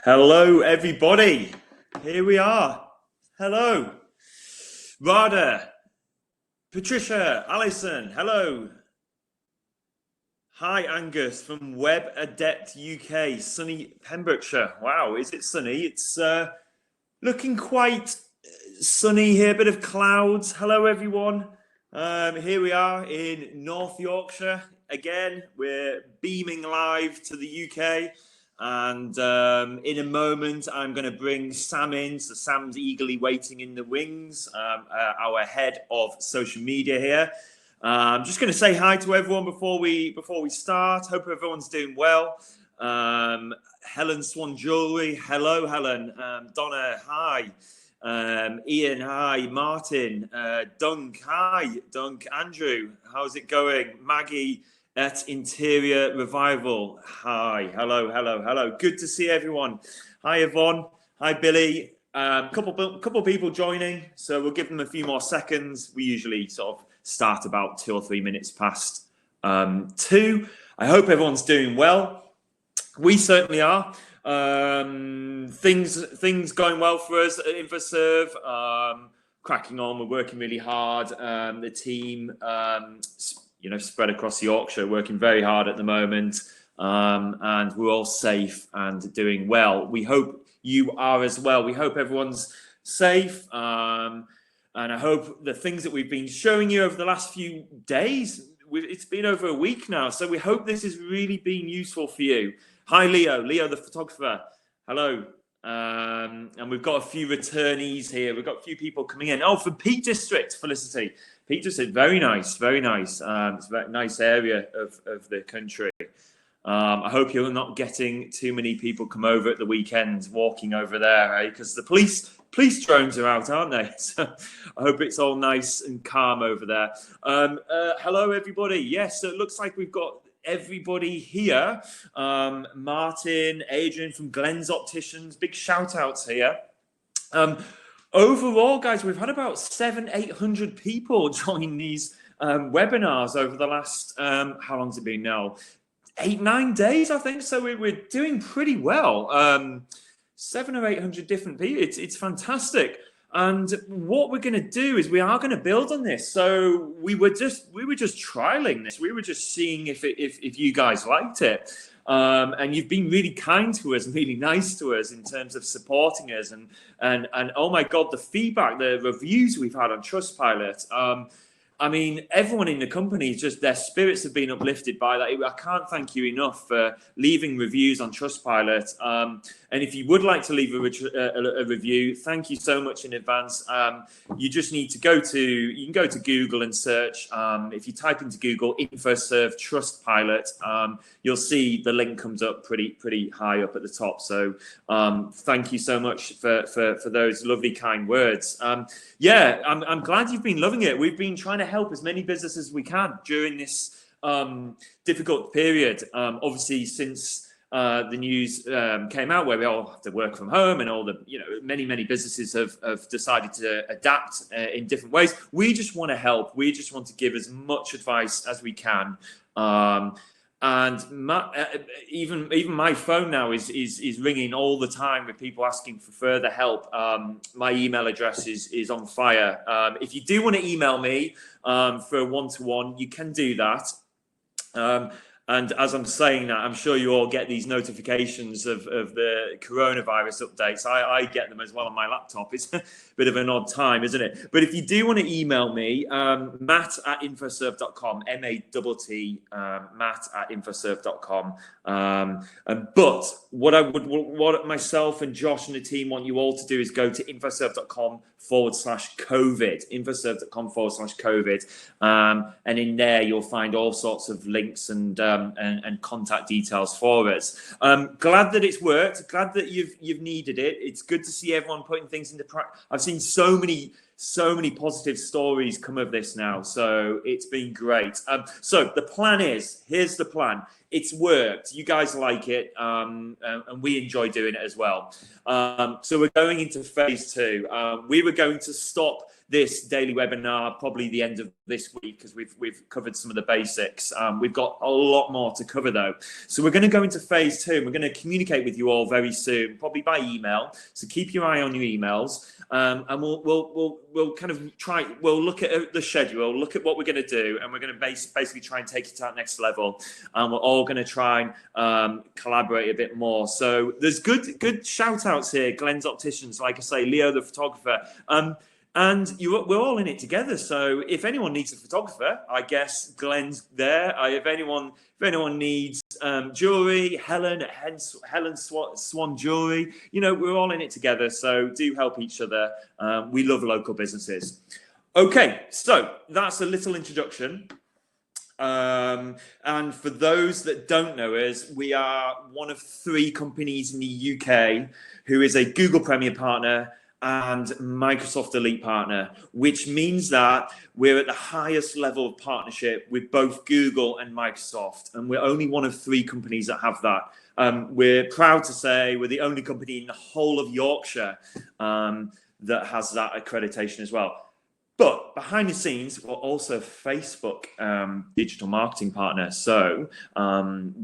Hello, everybody. Here we are. Hello. Rada, Patricia, Alison, hello. Hi, Angus from Web Adept UK, sunny Pembrokeshire. Wow, is it sunny? It's looking quite sunny here, bit of clouds. Hello, everyone. Here we are in North Yorkshire. Again, we're beaming live to the UK. And in a moment, I'm going to bring Sam in. So Sam's eagerly waiting in the wings, our head of social media here. I'm just going to say hi to everyone before we start. Hope everyone's doing well. Helen Swan Jewelry, hello, Helen. Donna, hi. Ian, hi. Martin, Dunk, hi. Dunk, Andrew, how's it going? Maggie at Interior Revival, hi. Hello. Good to see everyone. Hi, Yvonne. Hi, Billy. Couple people joining, so we'll give them a few more seconds. We usually sort of start about 2 or 3 minutes past 2. I hope everyone's doing well. We certainly are. Things going well for us at Infoserve. Cracking on. We're working really hard. The team, spread across Yorkshire, working very hard at the moment. And we're all safe and doing well. We hope you are as well. We hope everyone's safe. And I hope the things that we've been showing you over the last few days, it's been over a week now, so we hope this has really been useful for you. Hi, Leo the photographer. Hello. And we've got a few returnees here. We've got a few people coming in. Oh, from Peak District, Felicity. Peak District, very nice, very nice. It's a very nice area of the country. I hope you're not getting too many people come over at the weekend walking over there, because the police drones are out, aren't they? So I hope it's all nice and calm over there. Hello, everybody. Yes, so it looks like we've got everybody here. Martin, Adrian from Glenn's Opticians, big shout outs here. Overall, guys, we've had about 700-800 people join these webinars over the last, how long's it been now? 8-9 days, I think. So we're doing pretty well. 700 or 800 different people. It's fantastic. And what we're going to do is we are going to build on this. So we were just trialing this. We were just seeing if you guys liked it. And you've been really kind to us and really nice to us in terms of supporting us. And oh my God, the feedback, the reviews we've had on Trustpilot. I mean, everyone in the company, just their spirits have been uplifted by that. I can't thank you enough for leaving reviews on Trustpilot. And if you would like to leave a review, thank you so much in advance. You just need to you can go to Google and search. If you type into Google Infoserve Trustpilot, you'll see the link comes up pretty high up at the top. So thank you so much for those lovely, kind words. I'm glad you've been loving it. We've been trying to help as many businesses as we can during this difficult period. Obviously, since the news came out where we all have to work from home and all the, many businesses have decided to adapt in different ways. We just want to help. We just want to give as much advice as we can. And even my phone now is ringing all the time with people asking for further help. My email address is on fire. If you do want to email me for a one-to-one, you can do that. And as I'm saying that, I'm sure you all get these notifications of the coronavirus updates. I get them as well on my laptop. It's a bit of an odd time, isn't it? But if you do want to email me, matt@infoserve.com, M-A-T-T, matt@infoserve.com. But what myself and Josh and the team want you all to do is go to infoserve.com/COVID, infoserve.com/COVID. And in there, you'll find all sorts of links and contact details for us. Glad that it's worked. Glad that you've needed it. It's good to see everyone putting things into practice. I've seen so many positive stories come of this now, so it's been great. So the plan here's the plan. It's worked. You guys like it, and we enjoy doing it as well. So we're going into phase 2. We were going to stop this daily webinar probably the end of this week, because we've covered some of the basics. We've got a lot more to cover though. So we're going to go into phase 2, and we're going to communicate with you all very soon, probably by email. So keep your eye on your emails. And we'll kind of try. We'll look at the schedule, look at what we're going to do, and we're going to basically try and take it to that next level. And we're all going to try and collaborate a bit more. So there's good shout outs here. Glenn's Opticians, like I say, Leo the photographer. And we're all in it together. So if anyone needs a photographer, I guess Glenn's there. If anyone needs jewelry, Helen Swan Jewelry, we're all in it together. So do help each other. We love local businesses. Okay, so that's a little introduction. And for those that don't know us, we are one of 3 companies in the UK who is a Google Premier Partner and Microsoft Elite Partner, which means that we're at the highest level of partnership with both Google and Microsoft, and we're only one of 3 companies that have that. We're proud to say we're the only company in the whole of Yorkshire that has that accreditation as well. But behind the scenes, we're also Facebook digital marketing partner. So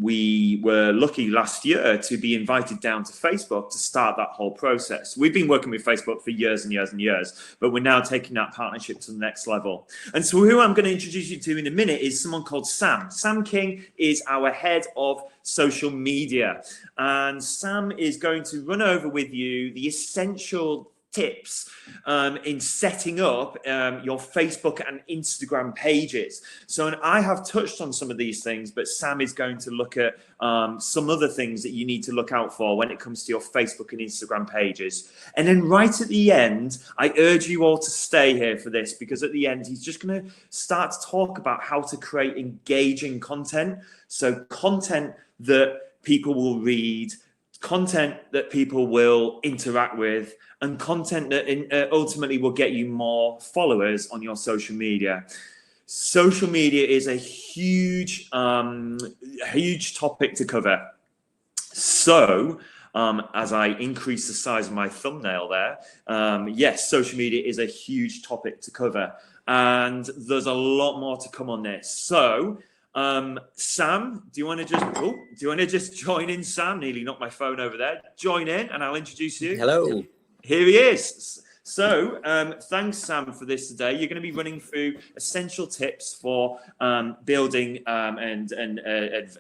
we were lucky last year to be invited down to Facebook to start that whole process. We've been working with Facebook for years and years and years, but we're now taking that partnership to the next level. And so who I'm going to introduce you to in a minute is someone called Sam. Sam King is our head of social media. And Sam is going to run over with you the essential tips in setting up your Facebook and Instagram pages. So, and I have touched on some of these things, but Sam is going to look at some other things that you need to look out for when it comes to your Facebook and Instagram pages. And then right at the end, I urge you all to stay here for this, because at the end, he's just going to start to talk about how to create engaging content. So content that people will read, content that people will interact with, and content that ultimately will get you more followers on your social media. Social media is a huge topic to cover. So as I increase the size of my thumbnail there, yes, social media is a huge topic to cover, and there's a lot more to come on this. So Sam, do you want to just join in? Sam, nearly knocked my phone over there. Join in and I'll introduce you. Hello. Here he is. So thanks, Sam, for this today. You're going to be running through essential tips for building and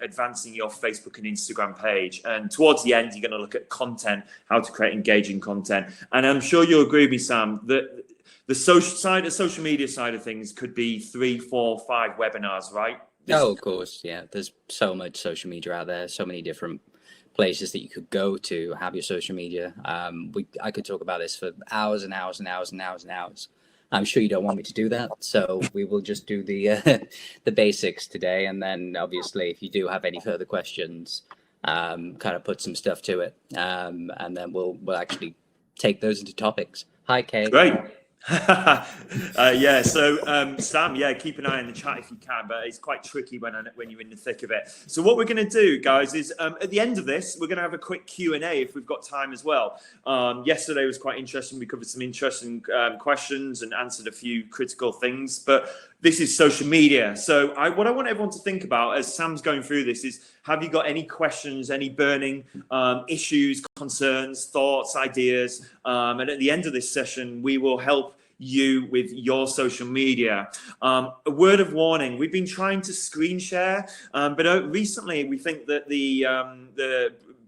advancing your Facebook and Instagram page. And towards the end, you're going to look at content, how to create engaging content. And I'm sure you'll agree with me, Sam, that the social media side of things could be 3, 4, 5 webinars, right? Oh, of course. Yeah. There's so much social media out there, so many different places that you could go to have your social media. I could talk about this for hours and hours and hours and hours and hours. I'm sure you don't want me to do that, so we will just do the basics today, and then obviously if you do have any further questions, kind of put some stuff to it, and then we'll actually take those into topics. Hi, Kay. Great. Yeah, so Sam, yeah, keep an eye on the chat if you can, but it's quite tricky when you're in the thick of it. So what we're going to do, guys, is at the end of this, we're going to have a quick Q&A if we've got time as well. Yesterday was quite interesting. We covered some interesting questions and answered a few critical things, but this is social media. So what I want everyone to think about as Sam's going through this is, have you got any questions, any burning issues, concerns, thoughts, ideas? And at the end of this session, we will help you with your social media. A word of warning, we've been trying to screen share, but recently we think that the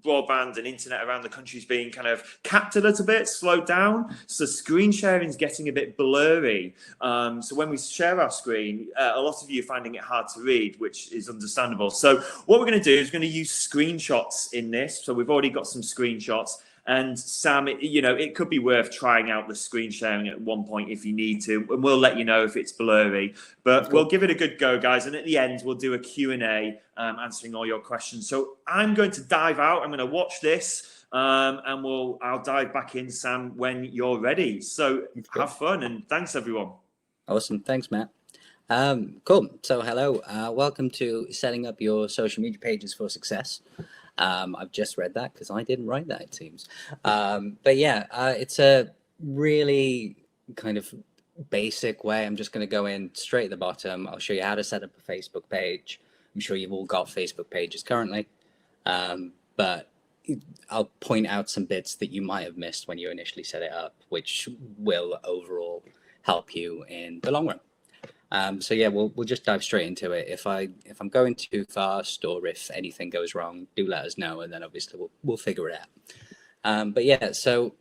broadband and internet around the country is being kind of capped a little bit, slowed down. So screen sharing is getting a bit blurry. So when we share our screen, a lot of you are finding it hard to read, which is understandable. So what we're going to do is we're going to use screenshots in this. So we've already got some screenshots. And Sam, it could be worth trying out the screen sharing at one point if you need to, and we'll let you know if it's blurry. But we'll give it a good go, guys. And at the end, we'll do a Q&A answering all your questions. So I'm going to dive out. I'm going to watch this, and I'll dive back in, Sam, when you're ready. So have fun, and thanks, everyone. Awesome. Thanks, Matt. Cool. So hello. Welcome to setting up your social media pages for success. I've just read that because I didn't write that, it seems. But yeah, it's a really kind of basic way. I'm just going to go in straight at the bottom. I'll show you how to set up a Facebook page. I'm sure you've all got Facebook pages currently, but I'll point out some bits that you might have missed when you initially set it up, which will overall help you in the long run. So yeah, we'll just dive straight into it. If I'm going too fast or if anything goes wrong, do let us know, and then obviously we'll figure it out. But yeah, so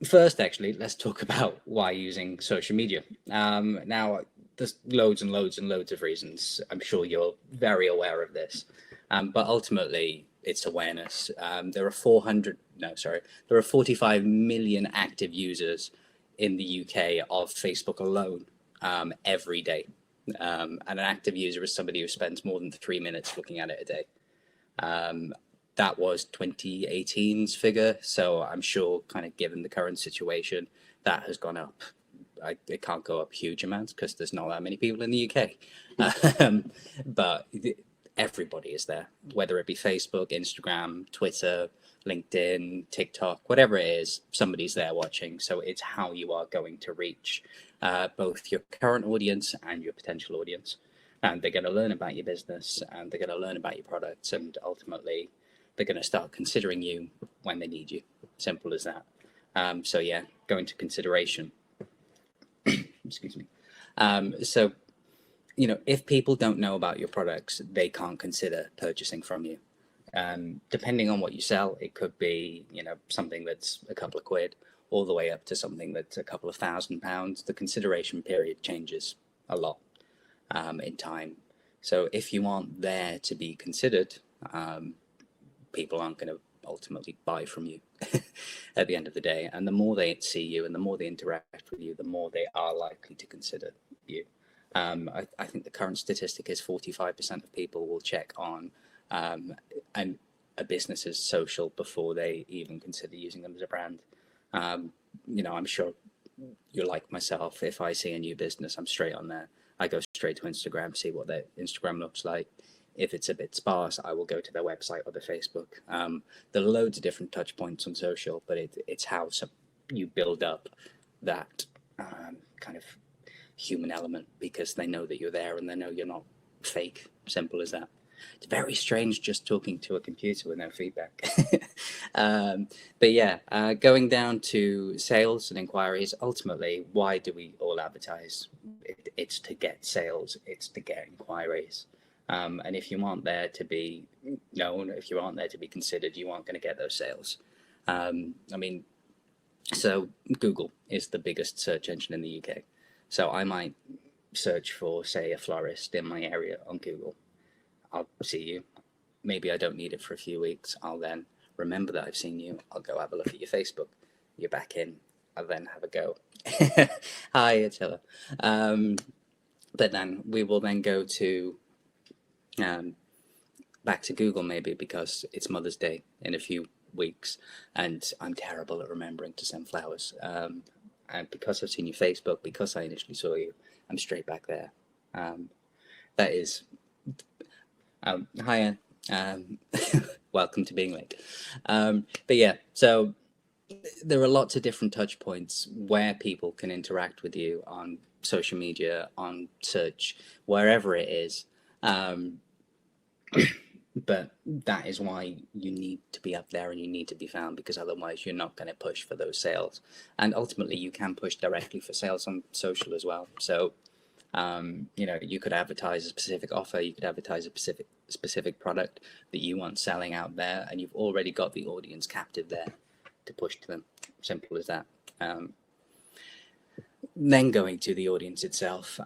first, actually, let's talk about why using social media. Now, there's loads and loads and loads of reasons. I'm sure you're very aware of this, but ultimately, it's awareness. There are 45 million active users in the UK of Facebook alone every day. And an active user is somebody who spends more than 3 minutes looking at it a day. That was 2018's figure, so I'm sure, kind of given the current situation, that has gone up. It can't go up huge amounts because there's not that many people in the UK. But everybody is there, whether it be Facebook, Instagram, Twitter, LinkedIn, TikTok, whatever it is, somebody's there watching. So it's how you are going to reach both your current audience and your potential audience. And they're going to learn about your business, and they're going to learn about your products, and ultimately they're going to start considering you when they need you. Simple as that. So yeah, go into consideration. Excuse me. So, if people don't know about your products, they can't consider purchasing from you. Depending on what you sell, it could be, something that's a couple of quid all the way up to something that's a couple of £1,000. The consideration period changes a lot in time. So if you aren't there to be considered, people aren't going to ultimately buy from you at the end of the day. And the more they see you and the more they interact with you, the more they are likely to consider you. I think the current statistic is 45% of people will check on a business's social before they even consider using them as a brand. I'm sure you're like myself. If I see a new business, I'm straight on there. I go straight to Instagram, see what their Instagram looks like. If it's a bit sparse, I will go to their website or their Facebook. There are loads of different touch points on social, but it's how you build up that kind of human element, because they know that you're there and they know you're not fake. Simple as that. It's very strange just talking to a computer with no feedback. But yeah, going down to sales and inquiries, ultimately, why do we all advertise? It's to get sales, it's to get inquiries. And if you aren't there to be known, if you aren't there to be considered, you aren't going to get those sales. So Google is the biggest search engine in the UK. So I might search for, say, a florist in my area on Google. I'll see you. Maybe I don't need it for a few weeks. I'll then remember that I've seen you. I'll go have a look at your Facebook. You're back in. I'll then have a go. Hi, Attila. But then we will then go to back to Google, maybe, because it's Mother's Day in a few weeks and I'm terrible at remembering to send flowers. And because I've seen your Facebook, because I initially saw you, I'm straight back there. That is... hiya. Welcome to being late. But yeah, so there are lots of different touch points where people can interact with you on social media, on search, wherever it is. But that is why you need to be up there and you need to be found, because otherwise you're not going to push for those sales. And ultimately you can push directly for sales on social as well. So you could advertise a specific offer, you could advertise a specific product that you want selling out there, and you've already got the audience captive there to push to them. Simple as that. Then going to the audience itself,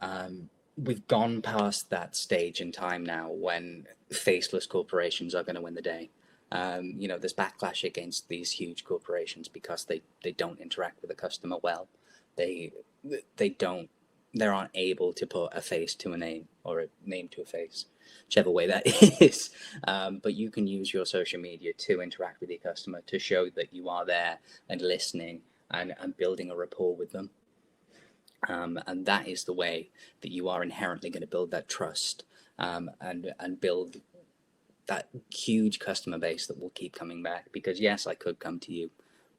we've gone past that stage in time now when faceless corporations are going to win the day. There's backlash against these huge corporations because they don't interact with the customer well. They aren't able to put a face to a name or a name to a face, whichever way that is. But you can use your social media to interact with your customer, to show that you are there and listening and building a rapport with them. And that is the way that you are inherently going to build that trust and build that huge customer base that will keep coming back. Because yes, I could come to you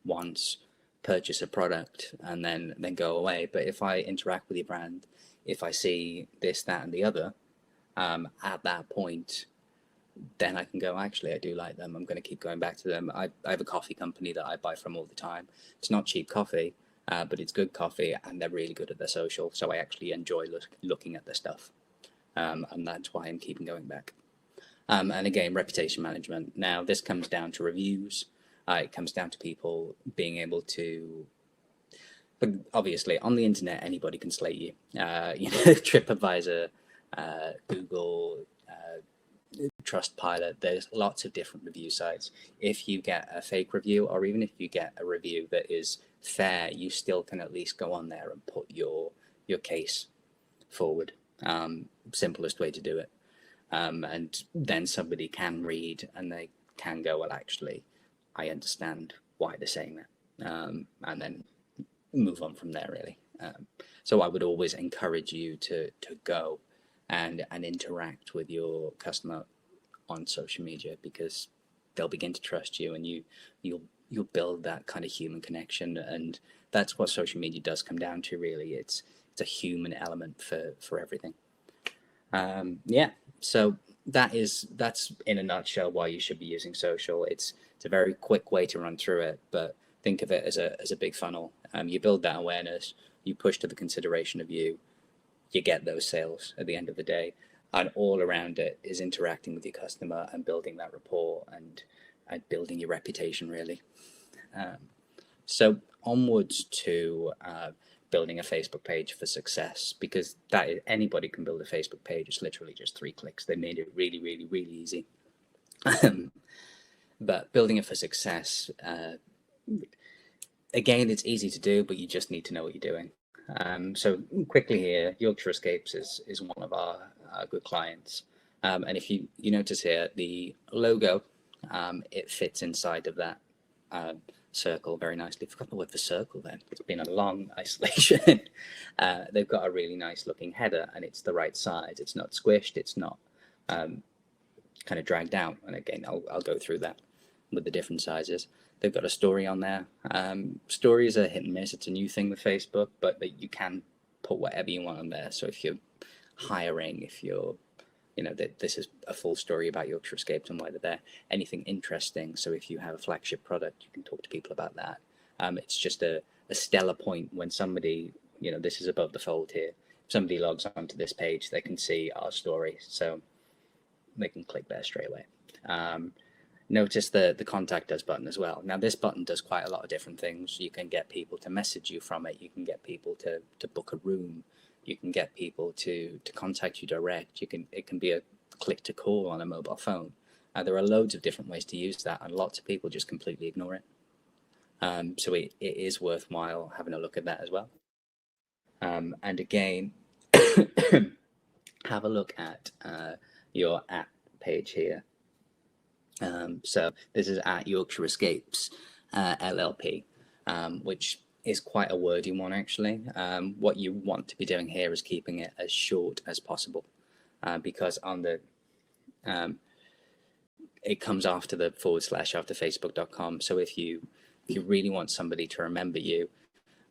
once, purchase a product and then go away. But if I interact with your brand, if I see this, that, and the other, at that point, then I can go, actually, I do like them. I'm going to keep going back to them. I have a coffee company that I buy from all the time. It's not cheap coffee, but it's good coffee, and they're really good at their social. So I actually enjoy looking at their stuff. And that's why I'm keeping going back. And again, reputation management. Now, this comes down to reviews. It comes down to people being able to, but obviously on the internet, anybody can slate you. TripAdvisor, Google, Trustpilot, there's lots of different review sites. If you get a fake review, or even if you get a review that is fair, you still can at least go on there and put your case forward. Simplest way to do it. And then somebody can read and they can go, well, actually, I understand why they're saying that, and then move on from there, really. So I would always encourage you to go and interact with your customer on social media, because they'll begin to trust you, and you'll build that kind of human connection. And that's what social media does come down to, really. It's a human element for everything. So that's in a nutshell why you should be using social. It's a very quick way to run through it, but think of it as a big funnel. You build that awareness, you push to the consideration of you get those sales at the end of the day, and all around it is interacting with your customer and building that rapport and building your reputation, really. So onwards to building a Facebook page for success, because anybody can build a Facebook page. It's literally just 3 clicks. They made it really, really, really easy. But building it for success, again, it's easy to do, but you just need to know what you're doing. So quickly here, Yorkshire Escapes is one of our good clients. And if you notice here, the logo, it fits inside of that circle very nicely. I forgot the word for circle then. It's been a long isolation. They've got a really nice looking header, and it's the right size. It's not squished. It's not kind of dragged out. And again, I'll go through that with the different sizes. They've got a story on there. Stories are hit and miss. It's a new thing with Facebook, but you can put whatever you want on there. So if you're hiring, if you're, this is a full story about Yorkshire Escapes and why they're there. Anything interesting. So if you have a flagship product, you can talk to people about that. It's just a stellar point when somebody, this is above the fold here. If somebody logs onto this page, they can see our story. So they can click there straight away. Notice the contact us button as well. Now this button does quite a lot of different things. You can get people to message you from it. You can get people to book a room. You can get people to contact you direct. It can be a click to call on a mobile phone. There are loads of different ways to use that, and lots of people just completely ignore it. So it is worthwhile having a look at that as well. And again, have a look at your app page here. So this is at Yorkshire Escapes LLP, which is quite a wordy one, actually. What you want to be doing here is keeping it as short as possible, because on the it comes after the / after facebook.com. So if you really want somebody to remember you,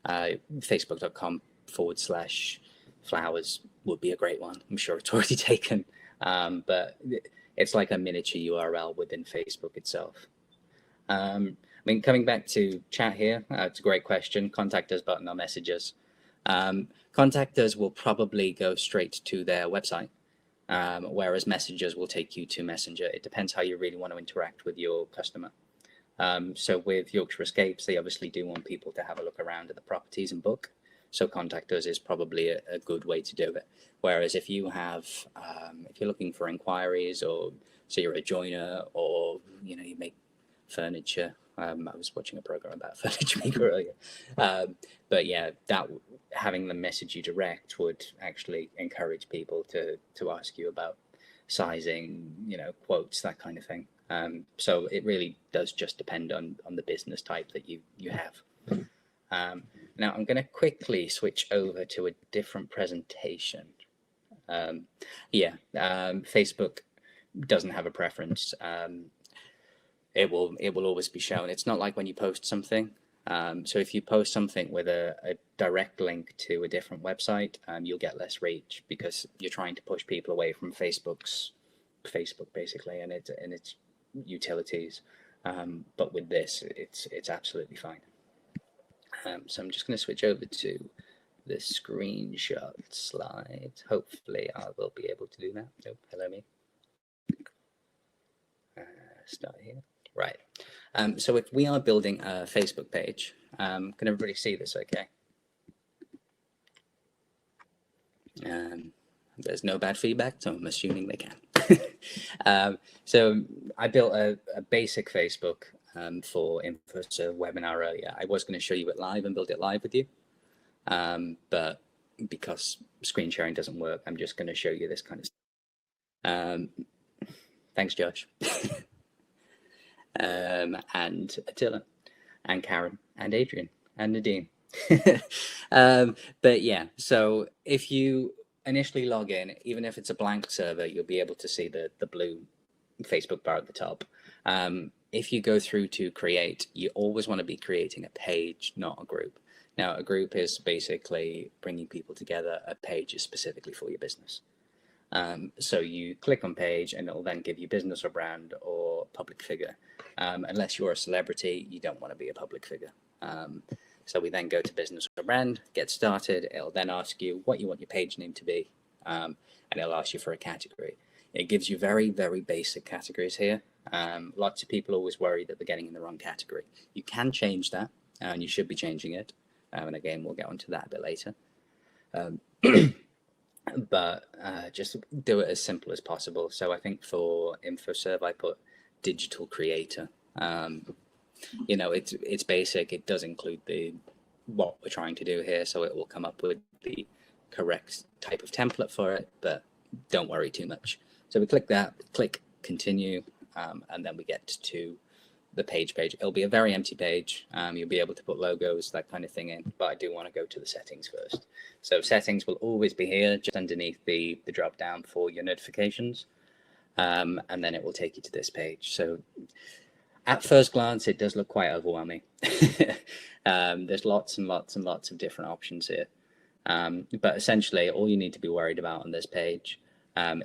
facebook.com / flowers would be a great one. I'm sure it's already taken, but it's like a miniature URL within Facebook itself. Coming back to chat here, it's a great question. Contact us button or messages. Contact us will probably go straight to their website, whereas messages will take you to Messenger. It depends how you really want to interact with your customer. So with Yorkshire Escapes, they obviously do want people to have a look around at the properties and book. So contact us is probably a good way to do it. Whereas if you have, if you're looking for inquiries, or so you're a joiner, or you make furniture. I was watching a program about furniture maker earlier. But yeah, that having them message you direct would actually encourage people to ask you about sizing, quotes, that kind of thing. So it really does just depend on the business type that you have. Now I'm going to quickly switch over to a different presentation. Facebook doesn't have a preference. It will always be shown. It's not like when you post something, So if you post something with a direct link to a different website, you'll get less reach because you're trying to push people away from Facebook basically and its utilities. But with this, it's absolutely fine. So I'm just going to switch over to the screenshot slide. Hopefully I will be able to do that. Nope, hello me. Start here. Right. So if we are building a Facebook page, can everybody see this okay? There's no bad feedback, so I'm assuming they can. So I built a basic Facebook for Infoserve webinar earlier. I was going to show you it live and build it live with you, but because screen sharing doesn't work, I'm just going to show you this kind of stuff. Thanks, Josh. And Attila, and Karen, and Adrian, and Nadine. But yeah, so if you initially log in, even if it's a blank server, you'll be able to see the blue Facebook bar at the top. If you go through to create, you always want to be creating a page, not a group. Now, a group is basically bringing people together. A page is specifically for your business. So you click on page and it'll then give you business or brand or public figure. Unless you're a celebrity, you don't want to be a public figure. So we then go to business or brand, get started. It'll then ask you what you want your page name to be, and it'll ask you for a category. It gives you very, very basic categories here. Lots of people always worry that they're getting in the wrong category. You can change that, and you should be changing it. And again, we'll get onto that a bit later. But just do it as simple as possible. So I think for Infoserve, I put digital creator. You know, it's basic. It does include what we're trying to do here, so it will come up with the correct type of template for it, but don't worry too much. So we click that, click continue, and then we get to the page. It'll be a very empty page. You'll be able to put logos, that kind of thing in, but I do want to go to the settings first. So settings will always be here, just underneath the drop down for your notifications, and then it will take you to this page. So at first glance, it does look quite overwhelming. There's lots and lots and lots of different options here. But essentially, all you need to be worried about on this page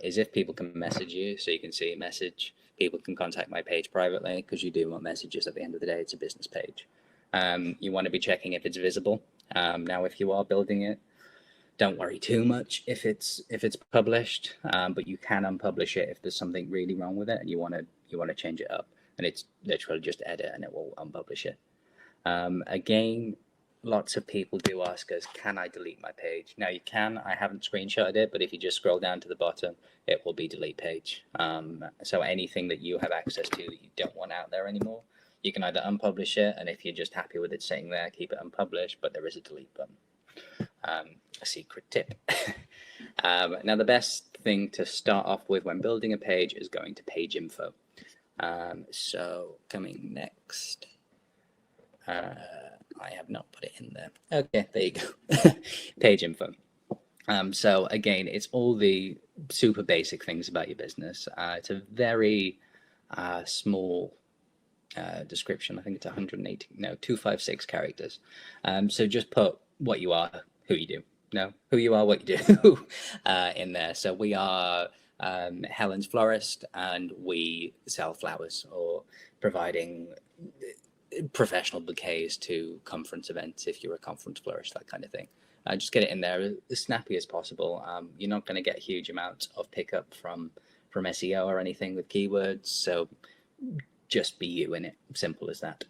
is if people can message you, so you can see a message. People can contact my page privately, because you do want messages at the end of the day. It's a business page. You want to be checking if it's visible. Now, if you are building it, don't worry too much if it's published, but you can unpublish it if there's something really wrong with it and you want to change it up. And it's literally just edit and it will unpublish it. Again, lots of people do ask us, can I delete my page? Now you can. I haven't screenshotted it, but if you just scroll down to the bottom, it will be delete page. So anything that you have access to that you don't want out there anymore, you can either unpublish it, and if you're just happy with it sitting there, keep it unpublished, but there is a delete button. A secret tip. Now the best thing to start off with when building a page is going to page info. So coming next, I have not put it in there. Okay, there you go. Page info. So again, it's all the super basic things about your business. It's a very small description. I think it's 256 characters. So just put what you are, who you do. No, who you are, what you do in there. So we are Helen's Florist, and we sell flowers, or providing professional bouquets to conference events if you're a conference florist, that kind of thing. Just get it in there as snappy as possible. You're not going to get huge amounts of pickup from SEO or anything with keywords, so just be you in it. Simple as that.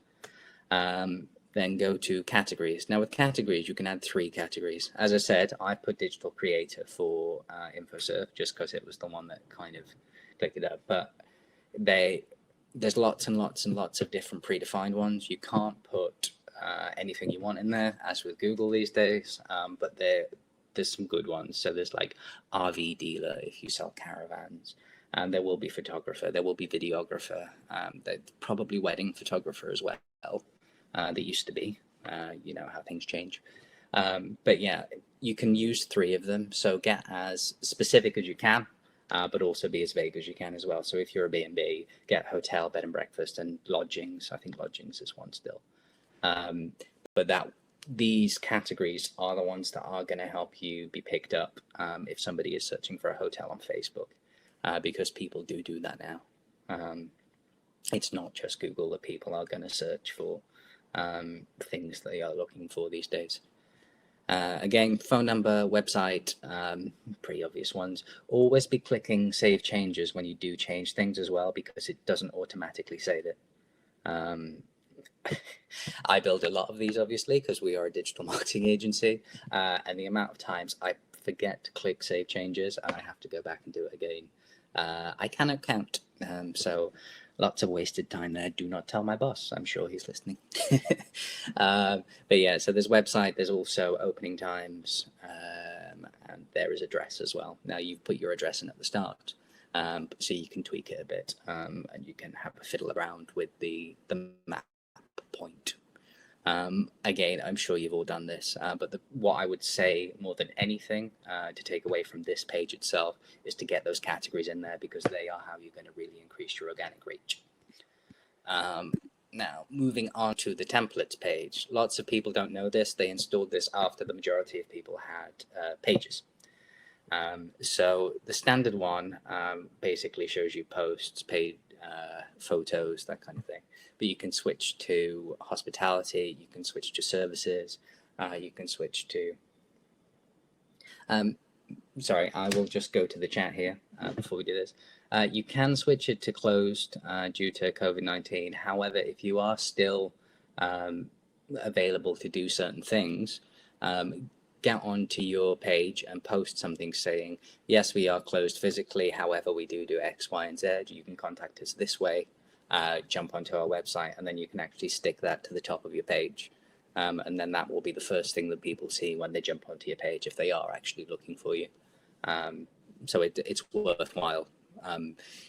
Then go to categories. Now with categories, you can add 3 categories. As I said, I put digital creator for Infoserve just because it was the one that kind of clicked it up. But there's lots and lots and lots of different predefined ones. You can't put anything you want in there, as with Google these days, but there's some good ones. So there's like RV dealer if you sell caravans. And there will be photographer, there will be videographer, there's probably wedding photographer as well. There used to be, you know how things change. But yeah, you can use 3 of them. So get as specific as you can, but also be as vague as you can as well. So if you're a B&B, get hotel, bed and breakfast, and lodgings. I think lodgings is one still. But these categories are the ones that are going to help you be picked up if somebody is searching for a hotel on Facebook, because people do that now. It's not just Google that people are going to search for things they are looking for these days. Again, phone number, website, pretty obvious ones. Always be clicking save changes when you do change things as well, because it doesn't automatically save it. I build a lot of these, obviously, because we are a digital marketing agency, and the amount of times I forget to click save changes and I have to go back and do it again, I cannot count. So lots of wasted time there. Do not tell my boss. I'm sure he's listening. But yeah, so there's website, there's also opening times, and there is address as well. Now you've put your address in at the start, so you can tweak it a bit, and you can have a fiddle around with the map point. Again, I'm sure you've all done this, but what I would say more than anything to take away from this page itself is to get those categories in there, because they are how you're going to really increase your organic reach. Now, moving on to the templates page. Lots of people don't know this. They installed this after the majority of people had pages. So the standard one basically shows you posts, paid photos, that kind of thing. But you can switch to hospitality, you can switch to services, you can switch to... sorry, I will just go to the chat here before we do this. You can switch it to closed due to COVID-19. However, if you are still available to do certain things, get onto your page and post something saying, yes, we are closed physically, however, we do X, Y, and Z. You can contact us this way, jump onto our website, and then you can actually stick that to the top of your page. And then that will be the first thing that people see when they jump onto your page if they are actually looking for you. So it's worthwhile.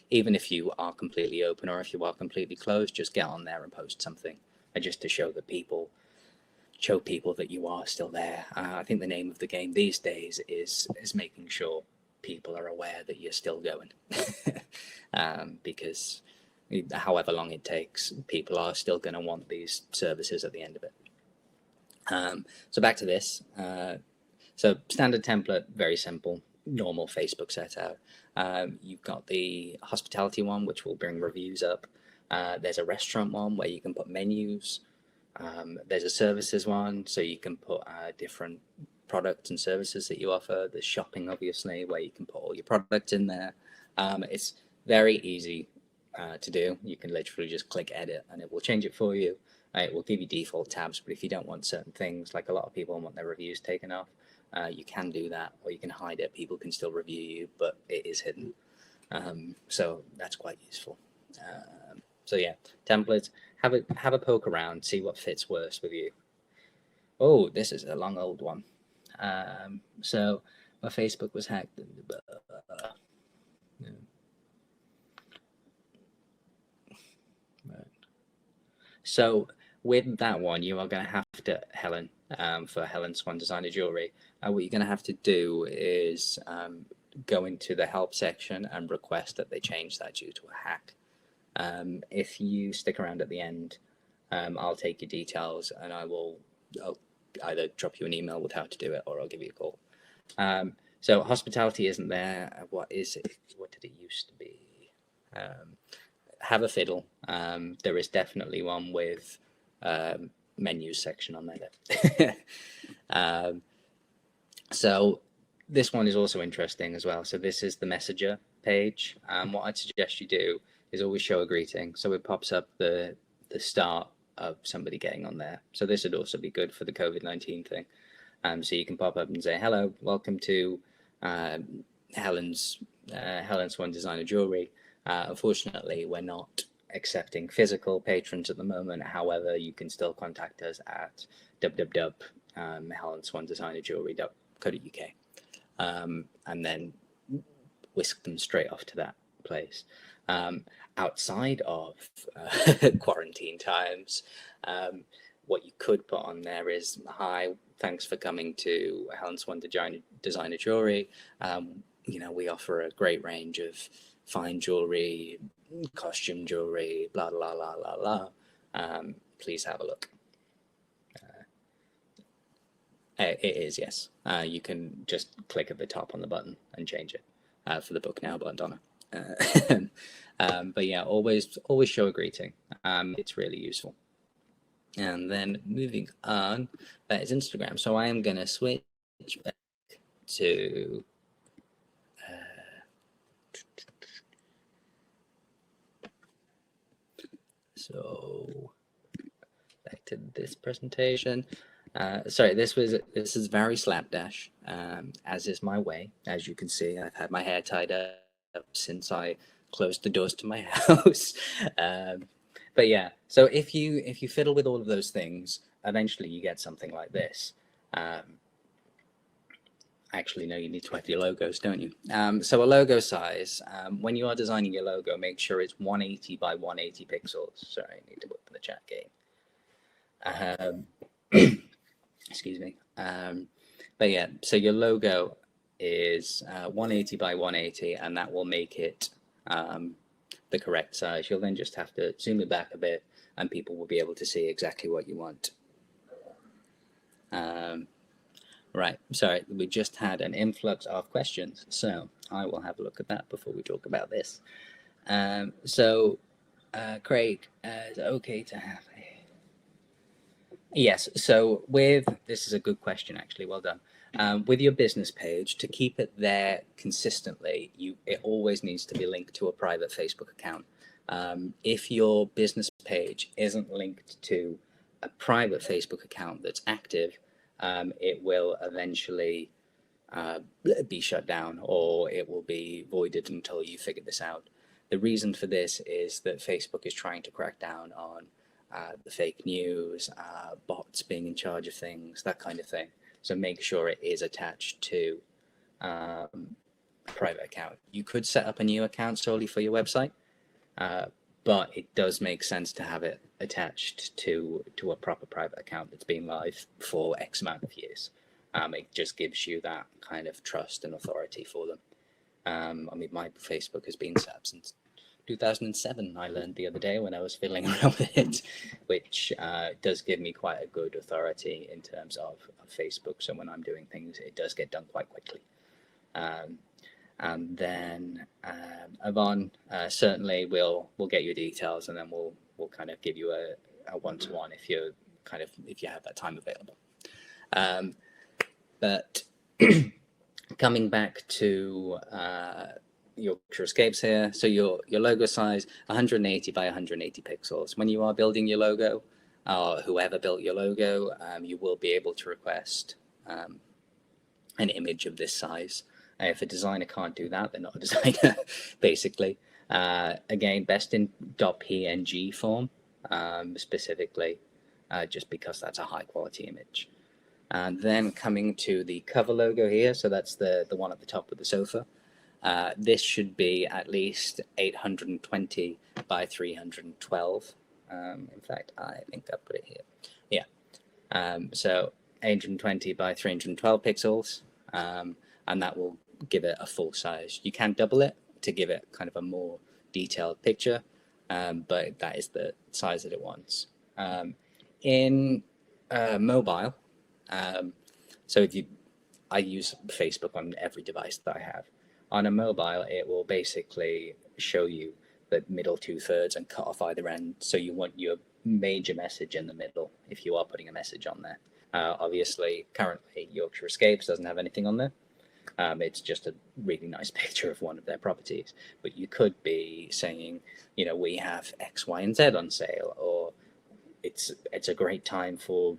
Even if you are completely open or if you are completely closed, just get on there and post something, just to show people that you are still there. I think the name of the game these days is making sure people are aware that you're still going. Because however long it takes, people are still going to want these services at the end of it. So back to this. So standard template, very simple, normal Facebook setup. You've got the hospitality one, which will bring reviews up. There's a restaurant one where you can put menus. There's a services one, so you can put different products and services that you offer. There's shopping, obviously, where you can put all your products in there. It's very easy to do. You can literally just click edit and it will change it for you. It will give you default tabs, but if you don't want certain things, like a lot of people want their reviews taken off, you can do that, or you can hide it. People can still review you, but it is hidden. So that's quite useful. So yeah, templates, have a poke around, see what fits worse with you. Oh, this is a long old one. So my Facebook was hacked. Yeah. Right. So with that one, you are going to have to, Helen, for Helen Swan Designer Jewelry, what you're going to have to do is go into the help section and request that they change that due to a hack. If you stick around at the end, I'll take your details and I'll either drop you an email with how to do it, or I'll give you a call. So hospitality isn't there. What is it? What did it used to be? Have a fiddle. There is definitely one with menus section on there. So this one is also interesting as well. So this is the messenger page. What I'd suggest you do is always show a greeting, so it pops up the start of somebody getting on there. So this would also be good for the COVID-19 thing. So you can pop up and say, hello, welcome to Helen Swan Designer Jewelry. Unfortunately, we're not accepting physical patrons at the moment. However, you can still contact us at www.helenswandesignerjewelry.co.uk, and then whisk them straight off to that place. Outside of quarantine times, what you could put on there is, hi, thanks for coming to Helen Swan Designer Jewelry. You know, we offer a great range of fine jewelry, costume jewelry, blah, blah, blah, blah, blah. Please have a look. It is, yes. You can just click at the top on the button and change it for the book now button, Donna. But yeah, always show a greeting. It's really useful. And then moving on, that is Instagram. So I am going to switch back to so back to this presentation. Sorry, this is very slapdash, as is my way. As you can see, I've had my hair tied up since I closed the doors to my house. But yeah, so if you fiddle with all of those things, eventually you get something like this. Actually, no, you need to have your logos, don't you? So a logo size, when you are designing your logo, make sure it's 180 by 180 pixels. Sorry, I need to open the chat game. Excuse me. But yeah, so your logo is 180 by 180, and that will make it the correct size. You'll then just have to zoom it back a bit, and people will be able to see exactly what you want. Right, sorry, we just had an influx of questions, so I will have a look at that before we talk about this. Craig, is it okay to have a... Yes, so this is a good question, actually, well done. With your business page, to keep it there consistently, it always needs to be linked to a private Facebook account. If your business page isn't linked to a private Facebook account that's active, it will eventually be shut down, or it will be voided until you figure this out. The reason for this is that Facebook is trying to crack down on the fake news, bots being in charge of things, that kind of thing. So make sure it is attached to a private account. You could set up a new account solely for your website, but it does make sense to have it attached to a proper private account that's been live for X amount of years. It just gives you that kind of trust and authority for them. I mean, my Facebook has been set up since 2007, I learned the other day when I was fiddling around with it, which does give me quite a good authority in terms of Facebook. So when I'm doing things, it does get done quite quickly. And then Yvonne, certainly we'll get your details, and then we'll kind of give you a one-to-one if you have that time available. But coming back to Yorkshire Escapes here, so your logo size 180 by 180 pixels. When you are building your logo, or whoever built your logo, you will be able to request an image of this size. If a designer can't do that, they're not a designer, basically. Again, best in .png form, specifically, just because that's a high quality image. And then coming to the cover logo here, so that's the one at the top with the sofa. This should be at least 820 by 312. In fact, I think I put it here. Yeah. So 820 by 312 pixels, and that will give it a full size. You can double it to give it kind of a more detailed picture, but that is the size that it wants. In mobile, so I use Facebook on every device that I have. On a mobile, it will basically show you the middle 2/3 and cut off either end. So you want your major message in the middle if you are putting a message on there. Obviously, currently, Yorkshire Escapes doesn't have anything on there. It's just a really nice picture of one of their properties. But you could be saying, we have X, Y, and Z on sale, or it's a great time for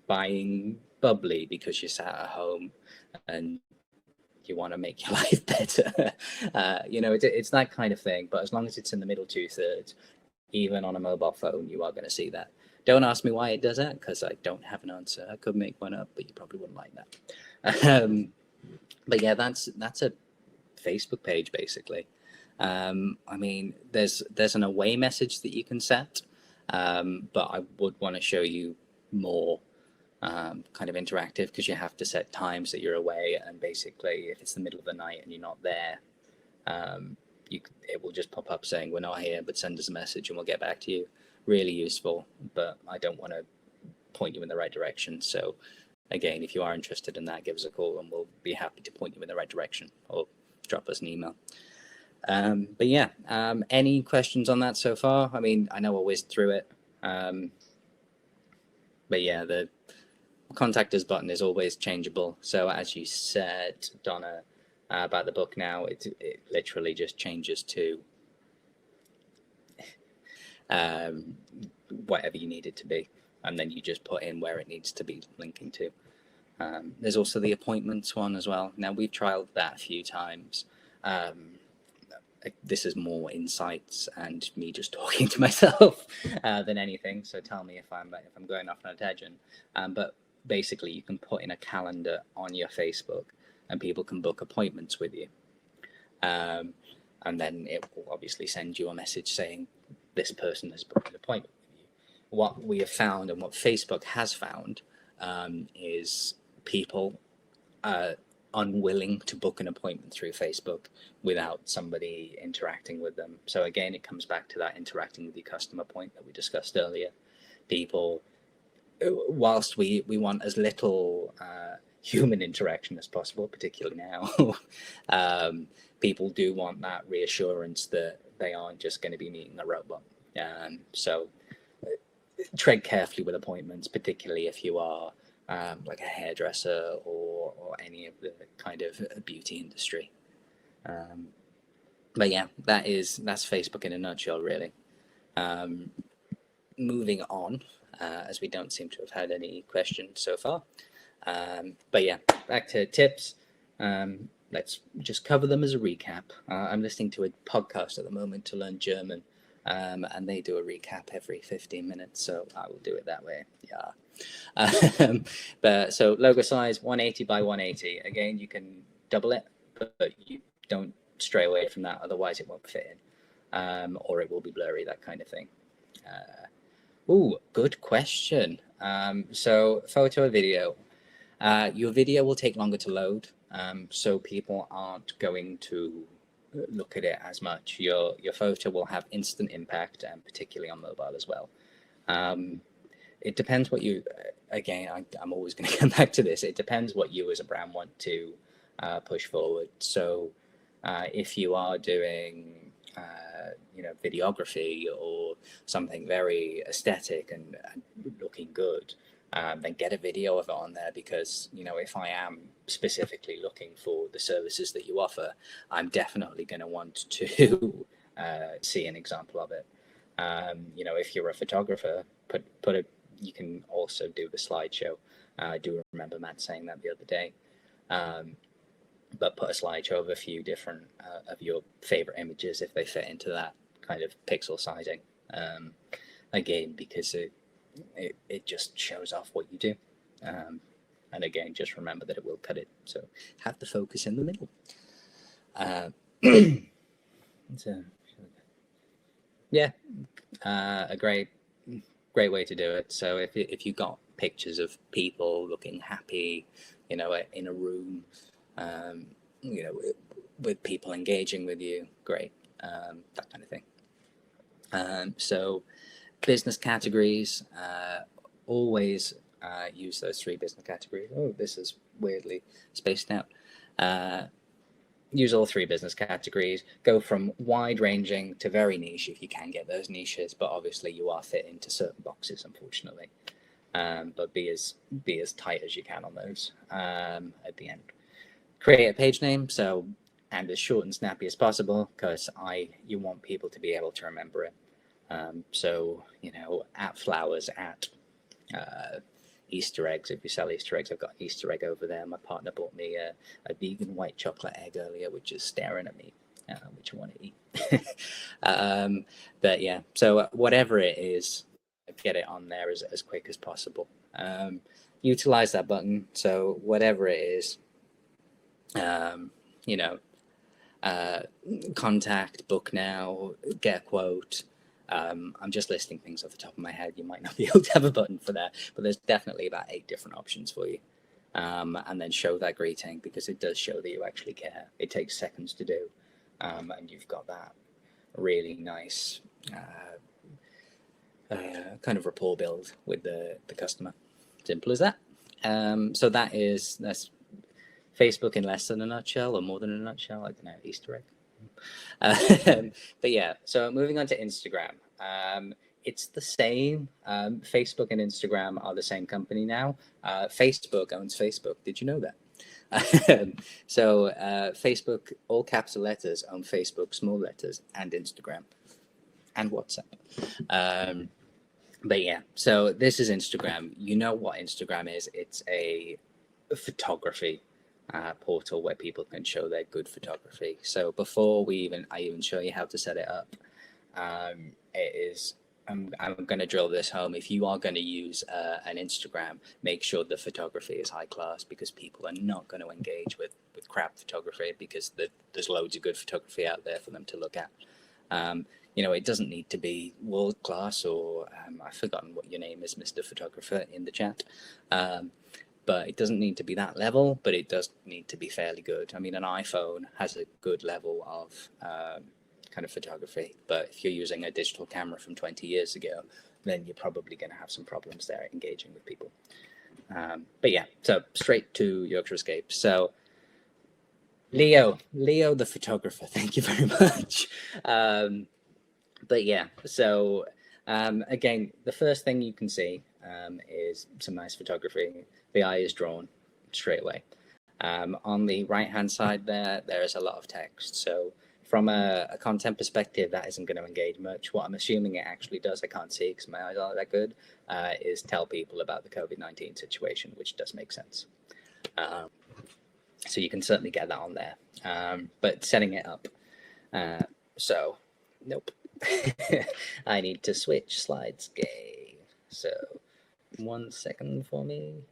buying bubbly because you're sat at home and you want to make your life better. It's that kind of thing. But as long as it's in the middle 2/3, even on a mobile phone, you are going to see that. Don't ask me why it does that, because I don't have an answer. I could make one up, but you probably wouldn't like that. But yeah, that's a Facebook page basically. I mean, there's an away message that you can set, but I would want to show you more kind of interactive, because you have to set times that you're away, and basically if it's the middle of the night and you're not there, it will just pop up saying we're not here, but send us a message and we'll get back to you. Really useful, but I don't want to point you in the right direction, so again, if you are interested in that, give us a call and we'll be happy to point you in the right direction, or drop us an email. But yeah, any questions on that so far? I mean, I know I whizzed through it. But yeah, the contact us button is always changeable. So as you said, Donna, about the book now, it literally just changes to whatever you need it to be. And then you just put in where it needs to be linking to. There's also the appointments one as well. Now, we've trialed that a few times. This is more insights and me just talking to myself than anything. So tell me if I'm going off on a tangent. But basically, you can put in a calendar on your Facebook, and people can book appointments with you. And then it will obviously send you a message saying this person has booked an appointment with you. What we have found, and what Facebook has found, is people unwilling to book an appointment through Facebook without somebody interacting with them. So again, it comes back to that interacting with your customer point that we discussed earlier. People, whilst we want as little human interaction as possible, particularly now, people do want that reassurance that they aren't just going to be meeting a robot. So tread carefully with appointments, particularly if you are like a hairdresser or any of the kind of beauty industry. But yeah, that's Facebook in a nutshell, really. Moving on, as we don't seem to have had any questions so far. But yeah, back to tips. Let's just cover them as a recap. I'm listening to a podcast at the moment to learn German, and they do a recap every 15 minutes, so I will do it that way. Yeah. But so logo size 180 by 180. Again, you can double it, but you don't stray away from that, otherwise it won't fit in, or it will be blurry, that kind of thing. Good question. So photo or video. Your video will take longer to load, so people aren't going to look at it as much. Your photo will have instant impact, and particularly on mobile as well. It depends what you, again, I'm always going to come back to this. It depends what you as a brand want to push forward. So if you are doing, videography or something very aesthetic and looking good, then get a video of it on there, because, if I am specifically looking for the services that you offer, I'm definitely going to want to see an example of it. If you're a photographer, you can also do the slideshow. I do remember Matt saying that the other day. But put a slideshow of a few different of your favorite images if they fit into that kind of pixel sizing. Again, because it just shows off what you do. And again, just remember that it will cut it. So have the focus in the middle. A great way to do it. So if you got pictures of people looking happy, in a room, with people engaging with you, great, that kind of thing. So business categories, always use those 3 business categories. This is weirdly spaced out. Use all 3 business categories. Go from wide-ranging to very niche if you can get those niches, but obviously you are fit into certain boxes, unfortunately. But be as tight as you can on those at the end. Create a page name, and as short and snappy as possible, because you want people to be able to remember it. At flowers, at Easter eggs. If you sell Easter eggs, I've got an Easter egg over there. My partner bought me a vegan white chocolate egg earlier, which is staring at me, which I want to eat. But yeah, so whatever it is, get it on there as quick as possible. Utilize that button. So whatever it is, contact, book now, get a quote. I'm just listing things off the top of my head. You might not be able to have a button for that, but there's definitely about 8 different options for you. And then show that greeting, because it does show that you actually care. It takes seconds to do, and you've got that really nice kind of rapport build with the customer. Simple as that. So that's Facebook in less than a nutshell, or more than a nutshell. I don't know, Easter egg. But yeah, so moving on to Instagram. It's the same. Facebook and Instagram are the same company now. Facebook owns Facebook. Did you know that? So Facebook, all capital letters, own Facebook, small letters, and Instagram and WhatsApp. But yeah, so this is Instagram. You know what Instagram is? It's a photography portal where people can show their good photography. So before I even show you how to set it up, I'm going to drill this home. If you are going to use an Instagram, make sure the photography is high class, because people are not going to engage with crap photography, because there's loads of good photography out there for them to look at. It doesn't need to be world class, or I've forgotten what your name is, Mr. Photographer, in the chat. But it doesn't need to be that level, but it does need to be fairly good. I mean, an iPhone has a good level of kind of photography, but if you're using a digital camera from 20 years ago, then you're probably going to have some problems there engaging with people. But yeah, so straight to Yorkshire Escape. So Leo the photographer, thank you very much. But yeah, so again, the first thing you can see is some nice photography. The eye is drawn straight away. On the right hand side there is a lot of text. So from a content perspective, that isn't going to engage much. What I'm assuming it actually does, I can't see because my eyes aren't that good, is tell people about the COVID-19 situation, which does make sense. So you can certainly get that on there. But setting it up, so nope. I need to switch slides, gay. So 1 second for me.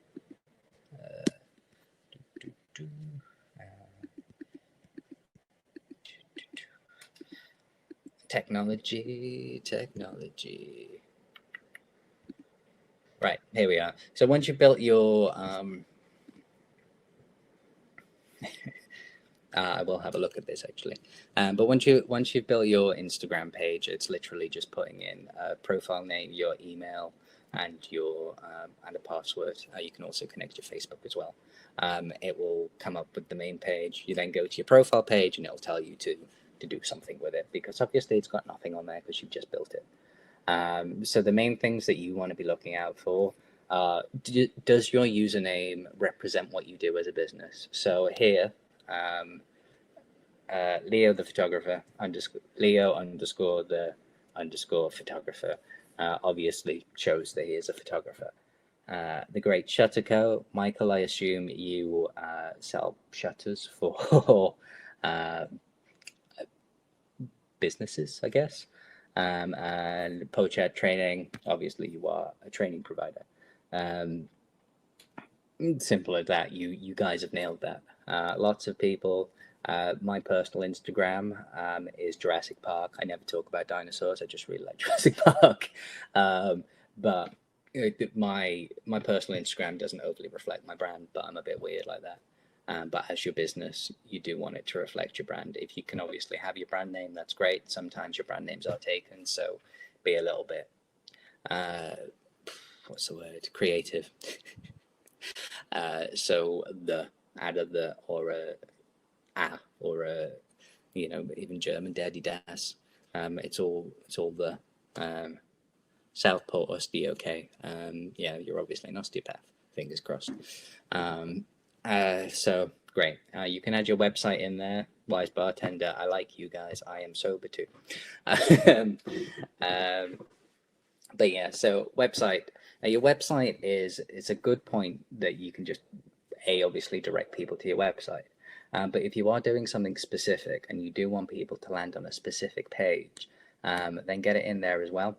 Technology. Right, here we are. So once you've built your I will have a look at this actually. But once you've built your Instagram page, it's literally just putting in a profile name, your email, and your and a password. You can also connect your Facebook as well. It will come up with the main page. You then go to your profile page, and it'll tell you to do something with it, because obviously it's got nothing on there because you've just built it. So the main things that you want to be looking out for. Does your username represent what you do as a business? So here, Leo the photographer Leo _ the _ photographer obviously shows that he is a photographer. The Great Shutter Co. Michael, I assume you sell shutters for businesses, I guess. And Pochat Training, obviously you are a training provider. Simple as that. You guys have nailed that. Lots of people. My personal Instagram is Jurassic Park. I never talk about dinosaurs. I just really like Jurassic Park. But my personal Instagram doesn't overly reflect my brand, but I'm a bit weird like that. But as your business, you do want it to reflect your brand. If you can obviously have your brand name, that's great. Sometimes your brand names are taken, so be a little bit, what's the word? Creative. So add the or a even German Daddy Das. It's all the Southport osteoke. Yeah, you're obviously an osteopath. Fingers crossed. So great. You can add your website in there. Wise Bartender. I like you guys. I am sober too. But yeah, so website. Now your website is a good point that you can just obviously direct people to your website. But if you are doing something specific and you do want people to land on a specific page, then get it in there as well.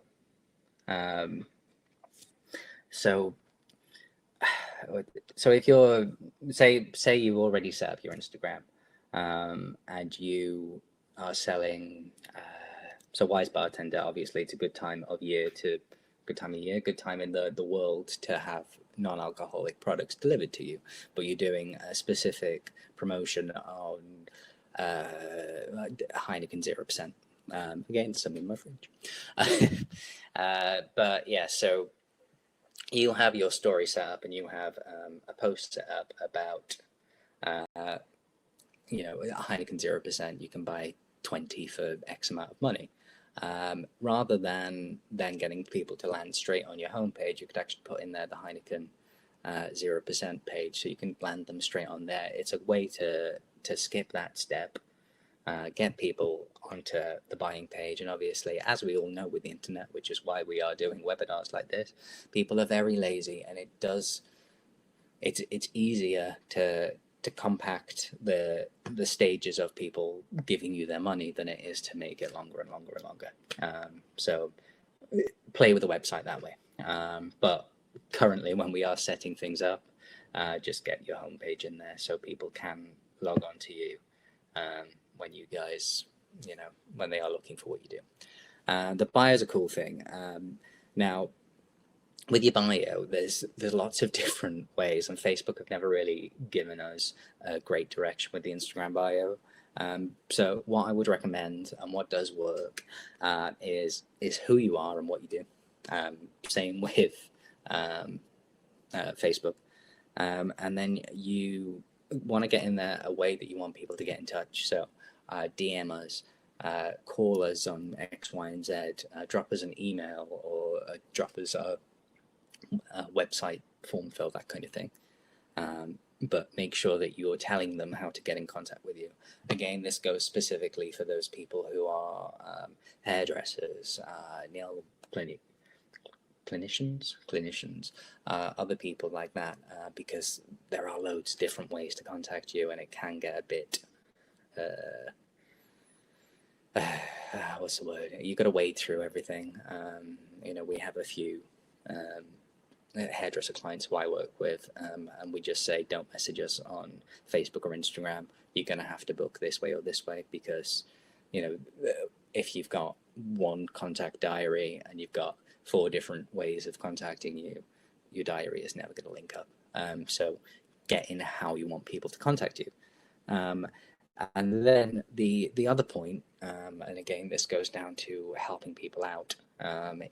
So if you're say you already set up your Instagram, and you are selling, so Wise Bartender, obviously it's a good time of year, good time in the world to have non-alcoholic products delivered to you, but you're doing a specific promotion on Heineken 0%. Again, some in my fridge. But yeah, so you have your story set up and you have a post set up about, Heineken 0%, you can buy 20 for X amount of money. Rather than getting people to land straight on your homepage, you could actually put in there the Heineken 0% page, so you can land them straight on there. It's a way to skip that step, get people onto the buying page. And obviously, as we all know with the internet, which is why we are doing webinars like this, people are very lazy, and it's easier to compact the stages of people giving you their money than it is to make it longer and longer and longer. So play with the website that way. But currently, when we are setting things up, just get your homepage in there so people can log on to you when you guys, when they are looking for what you do. The bio is a cool thing. Now, with your bio, there's lots of different ways, and Facebook have never really given us a great direction with the Instagram bio. So what I would recommend, and what does work, is who you are and what you do. Same with Facebook, and then you want to get in there a way that you want people to get in touch. So DM us, call us on X, Y, and Z, drop us an email, or drop us a website form fill, that kind of thing. But make sure that you're telling them how to get in contact with you. Again, this goes specifically for those people who are hairdressers, nail clinicians, other people like that, because there are loads of different ways to contact you, and it can get a bit what's the word? You've got to wade through everything. We have a few hairdresser clients who I work with, and we just say, don't message us on Facebook or Instagram. You're going to have to book this way or this way, because if you've got one contact diary and you've got 4 different ways of contacting you, your diary is never going to link up. So get in how you want people to contact you. And then the other point, and again, this goes down to helping people out,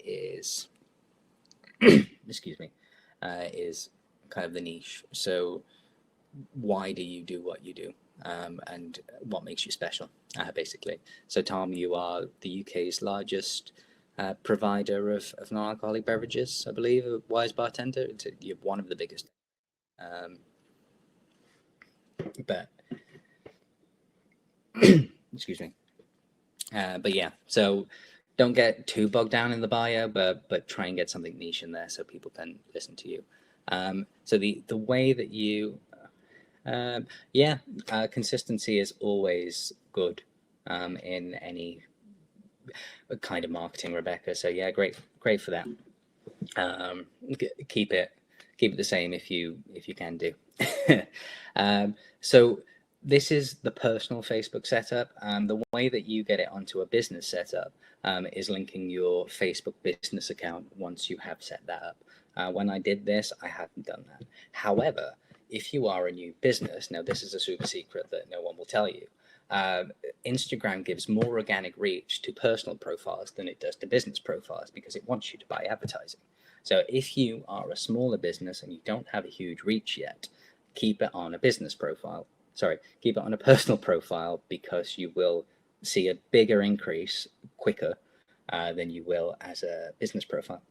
is excuse me, is kind of the niche. So why do you do what you do, and what makes you special, basically. So Tom, you are the UK's largest provider of non-alcoholic beverages, I believe, a Wise Bartender. You're one of the biggest. But excuse me. But yeah, so don't get too bogged down in the bio, but try and get something niche in there so people can listen to you. So the way that you, consistency is always good in any kind of marketing, Rebecca. So yeah, great for that. Keep it the same if you can do. So this is the personal Facebook setup. The way that you get it onto a business setup is linking your Facebook business account once you have set that up. When I did this, I hadn't done that. However, if you are a new business, now this is a super secret that no one will tell you. Instagram gives more organic reach to personal profiles than it does to business profiles, because it wants you to buy advertising. So if you are a smaller business and you don't have a huge reach yet, keep it on a business profile. Keep it on a personal profile, because you will see a bigger increase quicker than you will as a business profile.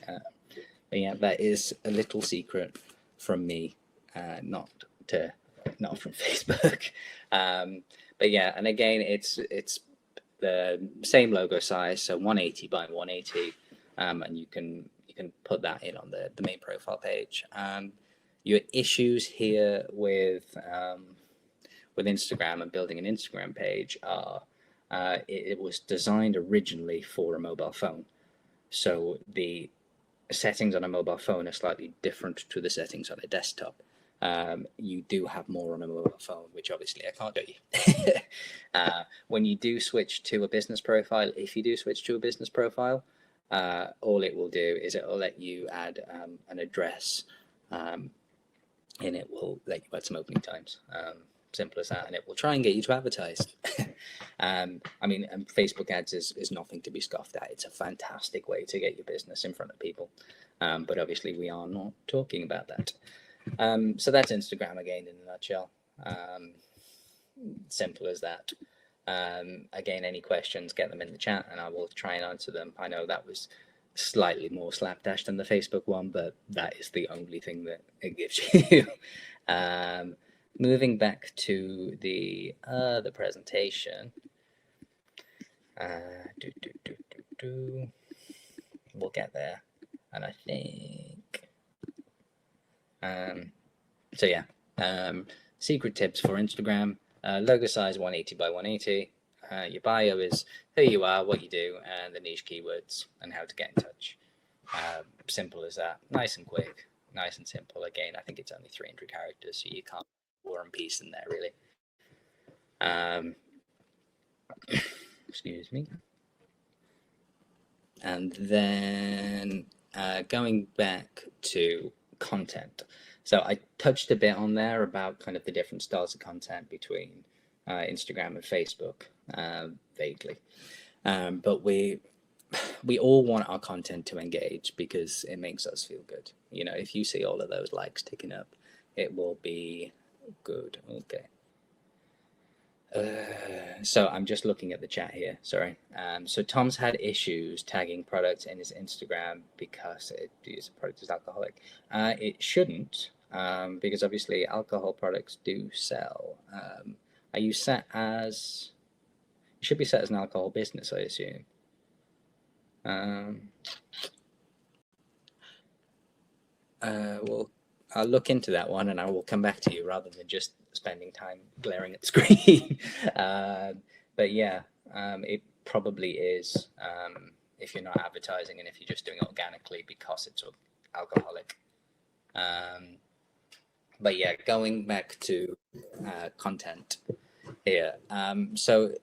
But yeah, that is a little secret from me, not from Facebook. But yeah, and again, it's the same logo size, so 180 by 180, and you can put that in on the main profile page. Your issues here with Instagram and building an Instagram page are it was designed originally for a mobile phone, so the settings on a mobile phone are slightly different to the settings on a desktop. You do have more on a mobile phone, which obviously I can't do you. When you do switch to a business profile, if you do switch to a business profile, all it will do is it will let you add an address, and it will let you add some opening times. Simple as that, and it will try and get you to advertise. I mean, and Facebook ads is nothing to be scoffed at. It's a fantastic way to get your business in front of people. But obviously we are not talking about that. So that's Instagram again in a nutshell. Simple as that. Again, any questions, get them in the chat and I will try and answer them. I know that was slightly more slapdash than the Facebook one, but that is the only thing that it gives you. Moving back to the presentation. We'll get there. And I think, so yeah, secret tips for Instagram, logo size 180 by 180. Your bio is who you are, what you do, and the niche keywords and how to get in touch. Simple as that. Nice and quick, nice and simple. Again, I think it's only 300 characters, so you can't War and Peace in there really. Excuse me. And then going back to content. So I touched a bit on there about kind of the different styles of content between Instagram and Facebook, vaguely. But we all want our content to engage because it makes us feel good. You know, if you see all of those likes ticking up, it will be good. Okay. So I'm just looking at the chat here, sorry. So Tom's had issues tagging products in his Instagram because the product is alcoholic. It shouldn't, because obviously alcohol products do sell. Are you set as, you should be set as an alcohol business, I assume. Well, I'll look into that one and I will come back to you rather than just spending time glaring at the screen. But yeah, it probably is if you're not advertising and if you're just doing it organically because it's alcoholic. But yeah, going back to content here. So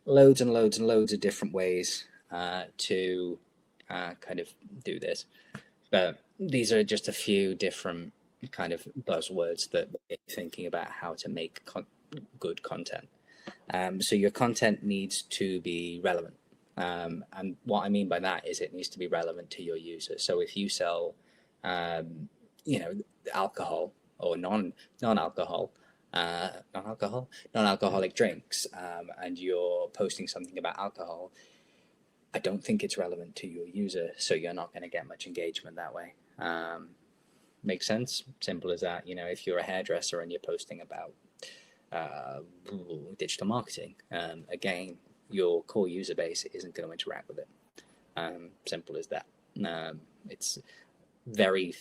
loads and loads and loads of different ways to kind of do this. But these are just a few different kind of buzzwords that we're thinking about how to make good content. So your content needs to be relevant. And what I mean by that is it needs to be relevant to your user. So if you sell, you know, alcohol or non-alcoholic drinks, and you're posting something about alcohol, I don't think it's relevant to your user, so you're not going to get much engagement that way. Makes sense? Simple as that. You know, if you're a hairdresser and you're posting about digital marketing, again, your core user base isn't going to interact with it. Simple as that. It's a very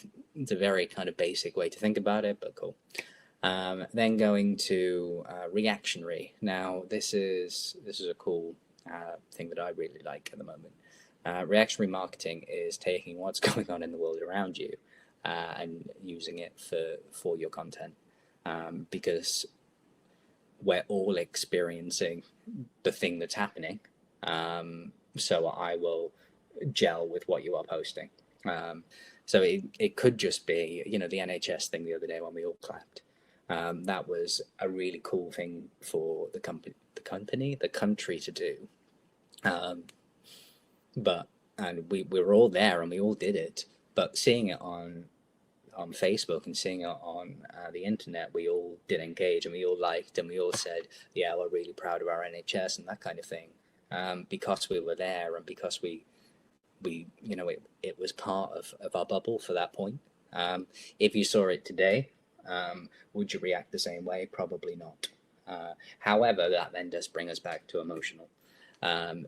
kind of basic way to think about it, but cool. Then going to reactionary. Now, this is a cool thing that I really like at the moment. Reactionary marketing is taking what's going on in the world around you and using it for your content, because we're all experiencing the thing that's happening. So I will gel with what you are posting. So it could just be, you know, the NHS thing the other day when we all clapped. That was a really cool thing for the country to do. And we were all there and we all did it, but seeing it on Facebook and seeing it on the internet, we all did engage and we all liked and we all said, yeah, we're really proud of our NHS and that kind of thing, because we were there and because we you know, it was part of our bubble for that point. If you saw it today, would you react the same way? Probably not. However, that then does bring us back to emotional.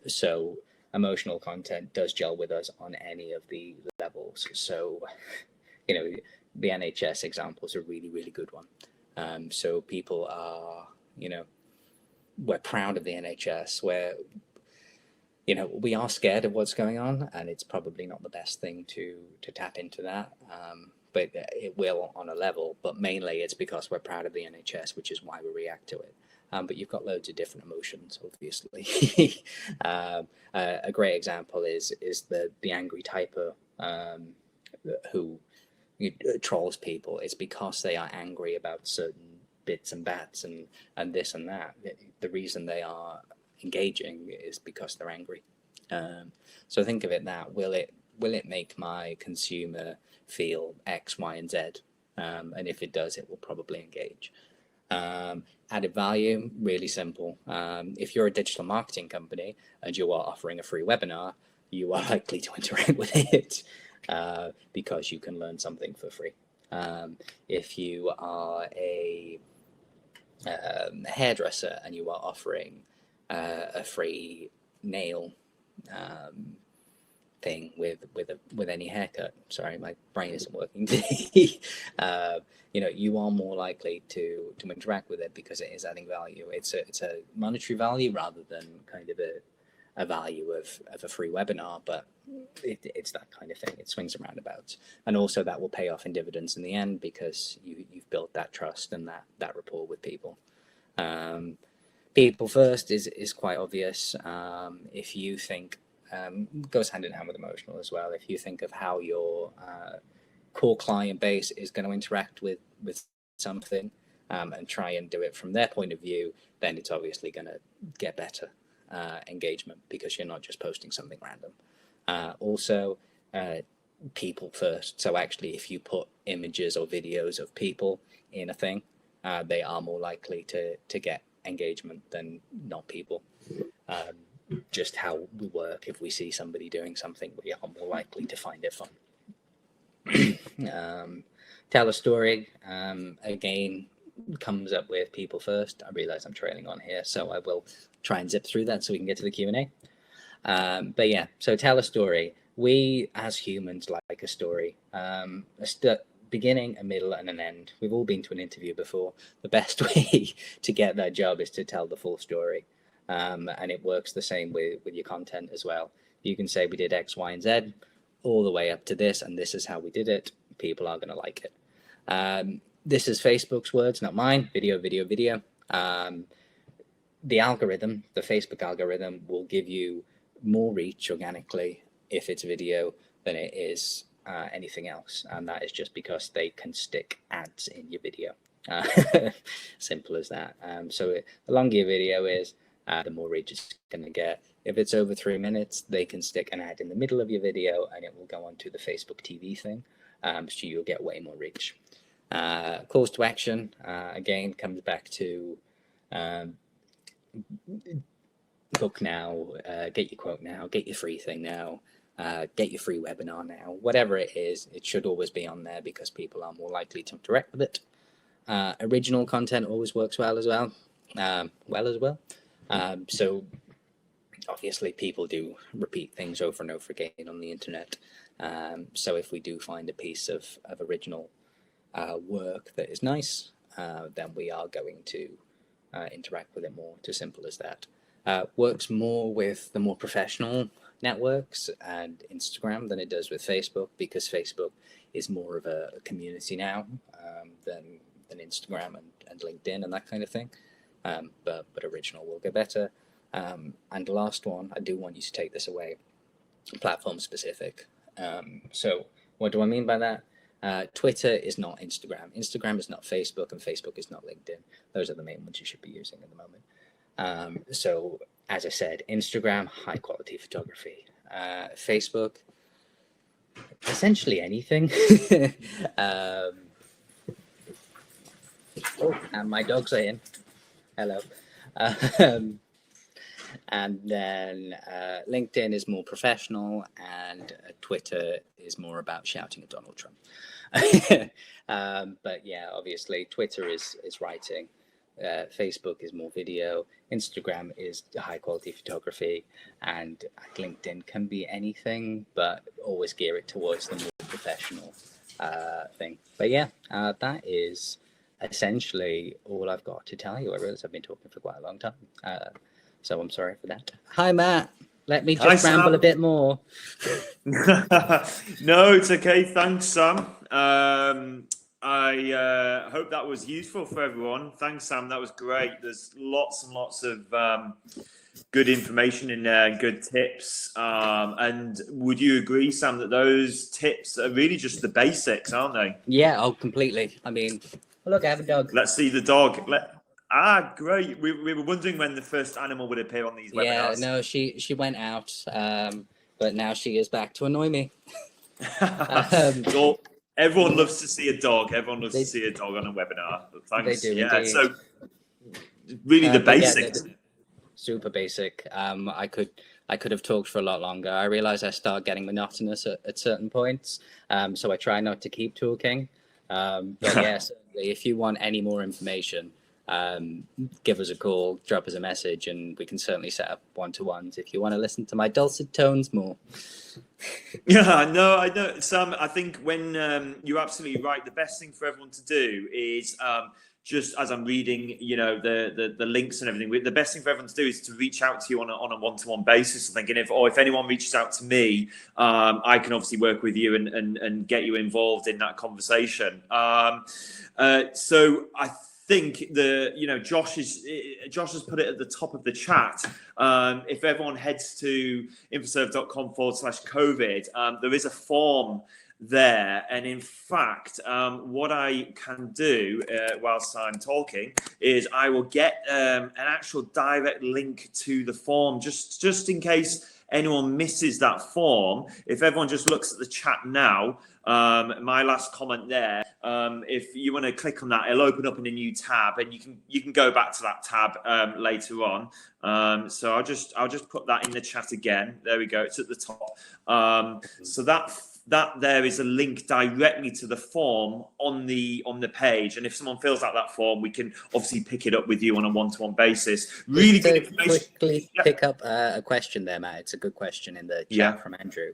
So emotional content does gel with us on any of the levels. So, you know, the NHS example is a really, really good one. So people are, you know, we're proud of the NHS. You know, we are scared of what's going on, and it's probably not the best thing to tap into that. But it will on a level, but mainly it's because we're proud of the NHS, which is why we react to it. But you've got loads of different emotions, obviously. A great example is the angry typer who trolls people. It's because they are angry about certain bits and bats and this and that. The reason they are engaging is because they're angry. So think of it that will it make my consumer feel X, Y, and Z? And if it does, it will probably engage. Added value, really simple. If you're a digital marketing company and you are offering a free webinar, you are likely to interact with it because you can learn something for free. If you are a hairdresser and you are offering a free nail thing with any haircut, sorry, my brain isn't working today. You are more likely to interact with it because it is adding value. It's a monetary value rather than kind of a value of a free webinar, but it's that kind of thing. It swings and roundabouts, and also that will pay off in dividends in the end because you've built that trust and that rapport with people. People first is quite obvious. If you think goes hand in hand with emotional as well. If you think of how your core client base is going to interact with something and try and do it from their point of view, then it's obviously going to get better engagement because you're not just posting something random. Also, people first. So actually, if you put images or videos of people in a thing, they are more likely to get engagement than not people. Just how we work. If we see somebody doing something, we are more likely to find it fun. Tell a story, again, comes up with people first. I realize I'm trailing on here, so I will try and zip through that so we can get to the Q&A. But yeah, so tell a story. We as humans like a story, beginning, a middle, and an end. We've all been to an interview before. The best way to get that job is to tell the full story. And it works the same with your content as well. You can say we did X, Y, and Z all the way up to this, and this is how we did it. People are going to like it. This is Facebook's words, not mine. Video, video, video. The algorithm, the Facebook algorithm, will give you more reach organically if it's video than it is anything else. And that is just because they can stick ads in your video. Simple as that. So the longer your video is, the more reach it's going to get. If it's over 3 minutes, they can stick an ad in the middle of your video and it will go onto the Facebook TV thing. So you'll get way more reach. Calls to action, again, comes back to book now, get your quote now, get your free thing now, get your free webinar now. Whatever it is, it should always be on there because people are more likely to interact with it. Original content always works well as well. So obviously people do repeat things over and over again on the internet. So if we do find a piece of original work that is nice, then we are going to interact with it more. It's as simple as that. Works more with the more professional networks and Instagram than it does with Facebook because Facebook is more of a community now than Instagram and LinkedIn and that kind of thing. But original will get better. And the last one, I do want you to take this away, platform specific. So what do I mean by that? Twitter is not Instagram. Instagram is not Facebook, and Facebook is not LinkedIn. Those are the main ones you should be using at the moment. So as I said, Instagram, high quality photography. Facebook, essentially anything. And my dogs are in. Hello. And then LinkedIn is more professional, and Twitter is more about shouting at Donald Trump. But yeah, obviously Twitter is writing, Facebook is more video, Instagram is high quality photography, and LinkedIn can be anything, but always gear it towards the more professional thing. But yeah, that is essentially all I've got to tell you. I realize I've been talking for quite a long time, so I'm sorry for that. Hi Matt, let me just ramble a bit more. No, it's okay. Thanks, Sam. I hope that was useful for everyone. Thanks, Sam. That was great. There's lots and lots of good information in there, good tips. And would you agree, Sam, that those tips are really just the basics, aren't they? Yeah, completely. I mean, Look, I have a dog. Let's see the dog. Great. We were wondering when the first animal would appear on these webinars. Yeah, no, she went out, but now she is back to annoy me. So everyone loves to see a dog. Everyone loves to see a dog on a webinar. Thanks. They do, yeah. indeed. So really the basics. Yeah, super basic. I could have talked for a lot longer. I realize I start getting monotonous at certain points. So I try not to keep talking. But yeah, certainly, if you want any more information, give us a call, drop us a message, and we can certainly set up one-to-ones if you want to listen to my dulcet tones more. Yeah, no, I know, Sam. I think when you're absolutely right. The best thing for everyone to do is just as I'm reading, the links and everything. The best thing for everyone to do is to reach out to you on a one-to-one basis. Thinking if anyone reaches out to me, I can obviously work with you and get you involved in that conversation. So I think Josh has put it at the top of the chat. If everyone heads to infoserve.com/COVID, there is a form there, and in fact, what I can do whilst I'm talking is I will get an actual direct link to the form, just in case anyone misses that form. If everyone just looks at the chat now, my last comment there, if you want to click on that, it'll open up in a new tab, and you can go back to that tab later on. So I'll just put that in the chat again. There we go. It's at the top. So that there is a link directly to the form on the page, and if someone fills out that form, we can obviously pick it up with you on a one-to-one basis. Really good information. Quickly pick up a question there, Matt. It's a good question in the chat from Andrew.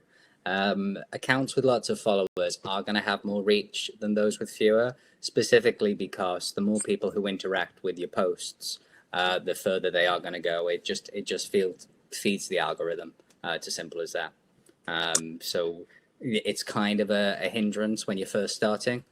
Accounts with lots of followers are going to have more reach than those with fewer, specifically because the more people who interact with your posts, the further they are going to go. It just feeds the algorithm. It's as simple as that. So it's kind of a hindrance when you're first starting,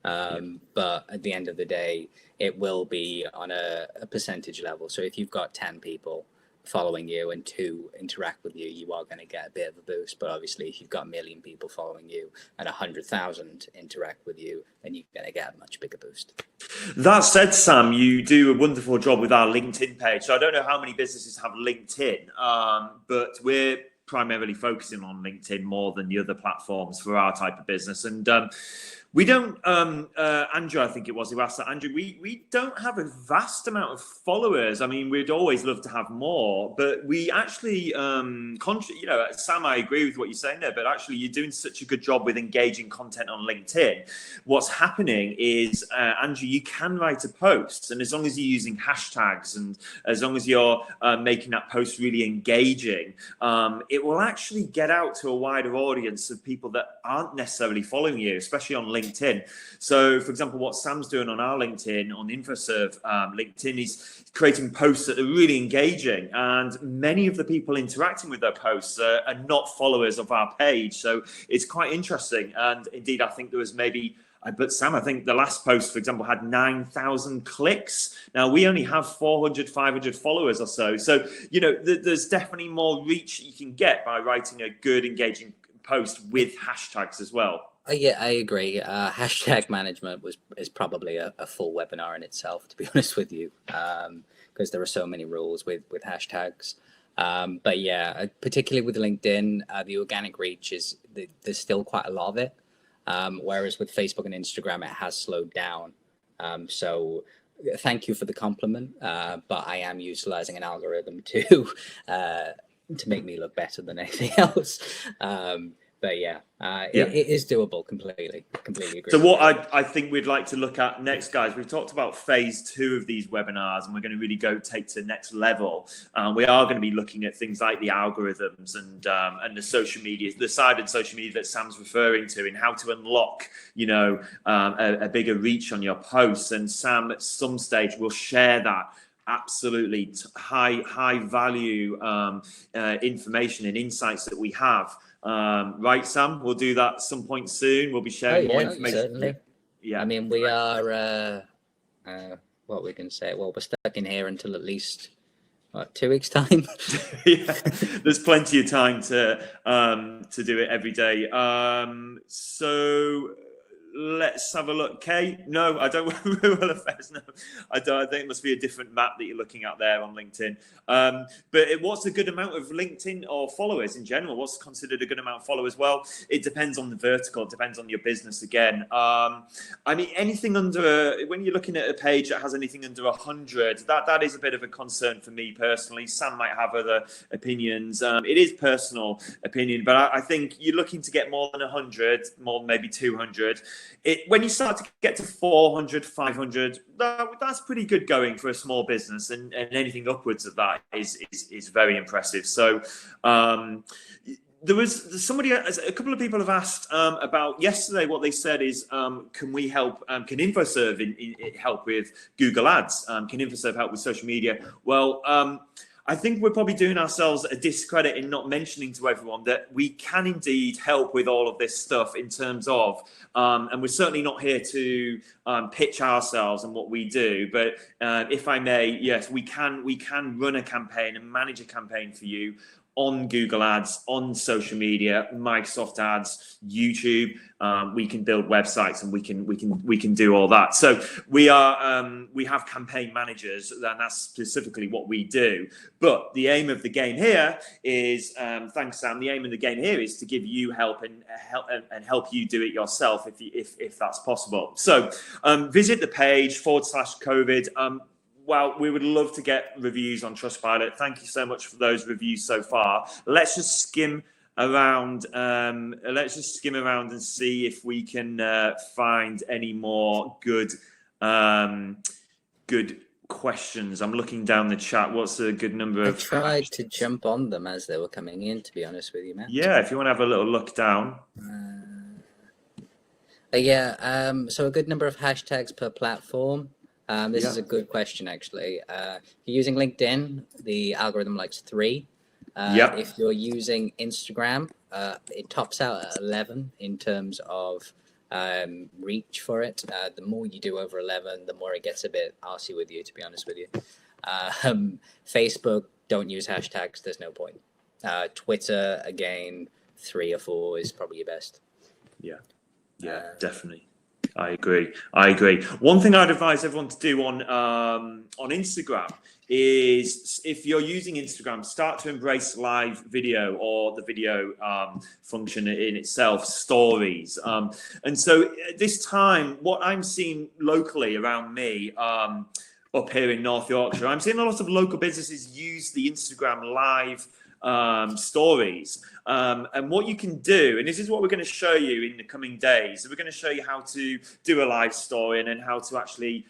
but at the end of the day, it will be on a percentage level. So if you've got 10 people following you and 2 interact with you, you are going to get a bit of a boost. But obviously, if you've got 1 million people following you and 100,000 interact with you, then you're going to get a much bigger boost. That said, Sam, you do a wonderful job with our LinkedIn page. So I don't know how many businesses have LinkedIn, but we're primarily focusing on LinkedIn more than the other platforms for our type of business. And we don't, Andrew, I think it was who asked that. Andrew, we don't have a vast amount of followers. I mean, we'd always love to have more, but we actually, Sam, I agree with what you're saying there, but actually you're doing such a good job with engaging content on LinkedIn. What's happening is, Andrew, you can write a post, and as long as you're using hashtags and as long as you're making that post really engaging, it will actually get out to a wider audience of people that aren't necessarily following you, especially on LinkedIn. So, for example, what Sam's doing on our LinkedIn, on Infoserve LinkedIn, he's creating posts that are really engaging, and many of the people interacting with their posts are not followers of our page. So it's quite interesting. And indeed, I think there was but Sam, I think the last post, for example, had 9,000 clicks. Now, we only have 400, 500 followers or so. So, there's definitely more reach you can get by writing a good, engaging post with hashtags as well. Yeah, I agree. Hashtag management is probably a full webinar in itself, to be honest with you, because there are so many rules with hashtags. But yeah, particularly with LinkedIn, the organic reach there's still quite a lot of it. Whereas with Facebook and Instagram, it has slowed down. So thank you for the compliment, but I am utilizing an algorithm to make me look better than anything else. But yeah, it is doable completely agree. So what I think we'd like to look at next, guys, we've talked about phase 2 of these webinars, and we're going to really take to the next level. We are going to be looking at things like the algorithms and the social media, the side in social media that Sam's referring to, and how to unlock, a bigger reach on your posts. And Sam, at some stage, will share that absolutely high value information and insights that we have. Right, Sam? We'll do that some point soon. We'll be sharing more information. Certainly. Yeah. I mean, we are, what we can say, well, we're stuck in here until at least, 2 weeks' time? Yeah, there's plenty of time to do it every day. So let's have a look. Kay, no, I don't work with rural affairs. No, I don't. I think it must be a different map that you're looking at there on LinkedIn. What's a good amount of LinkedIn or followers in general? What's considered a good amount of followers? Well, it depends on the vertical. It depends on your business again. I mean, anything under when you're looking at a page that has anything under 100, that is a bit of a concern for me personally. Sam might have other opinions. It is personal opinion, but I think you're looking to get more than 100, more than maybe 200. When you start to get to 400, 500, that's pretty good going for a small business, and anything upwards of that is very impressive. So there was somebody, a couple of people have asked about yesterday. What they said is, can we help? Can Infoserve help with Google Ads? Can Infoserve help with social media? Well, I think we're probably doing ourselves a discredit in not mentioning to everyone that we can indeed help with all of this stuff in terms of, and we're certainly not here to pitch ourselves and what we do. But if I may, yes, we can run a campaign and manage a campaign for you on Google Ads, on social media, Microsoft Ads, YouTube. We can build websites, and we can do all that. So we have campaign managers, and that's specifically what we do. But the aim of the game here is, thanks Sam. The aim of the game here is to give you help and help you do it yourself if that's possible. So visit the page /COVID. Well, we would love to get reviews on Trustpilot. Thank you so much for those reviews so far. Let's just skim around. And see if we can find any more good questions. I'm looking down the chat. What's a good number of? I tried to jump on them as they were coming in, to be honest with you, Matt. Yeah, if you want to have a little look down. So a good number of hashtags per platform. This is a good question, actually. If you're using LinkedIn, the algorithm likes 3. If you're using Instagram, it tops out at 11 in terms of reach for it. The more you do over 11, the more it gets a bit arsey with you, to be honest with you. Facebook, don't use hashtags. There's no point. Twitter, again, 3 or 4 is probably your best. Yeah, definitely. I agree. One thing I'd advise everyone to do on Instagram is, if you're using Instagram, start to embrace live video, or the video function in itself, stories. And so at this time, what I'm seeing locally around me, up here in North Yorkshire, I'm seeing a lot of local businesses use the Instagram live stories. And what you can do, and this is what we're going to show you in the coming days. So we're going to show you how to do a live story, and then how to actually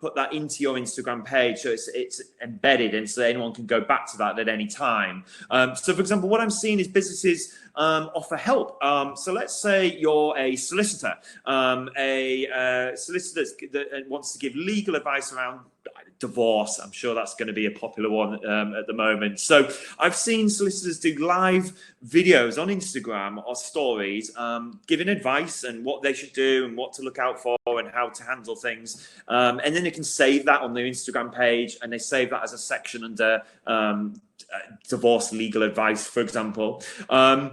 put that into your Instagram page, so it's embedded, and so anyone can go back to that at any time. So for example, what I'm seeing is businesses offer help. So let's say you're a solicitor, a solicitor that wants to give legal advice around divorce. I'm sure that's going to be a popular one at the moment. So I've seen solicitors do live videos on Instagram or stories, giving advice and what they should do and what to look out for and how to handle things. And then they can save that on their Instagram page, and they save that as a section under divorce legal advice, for example. And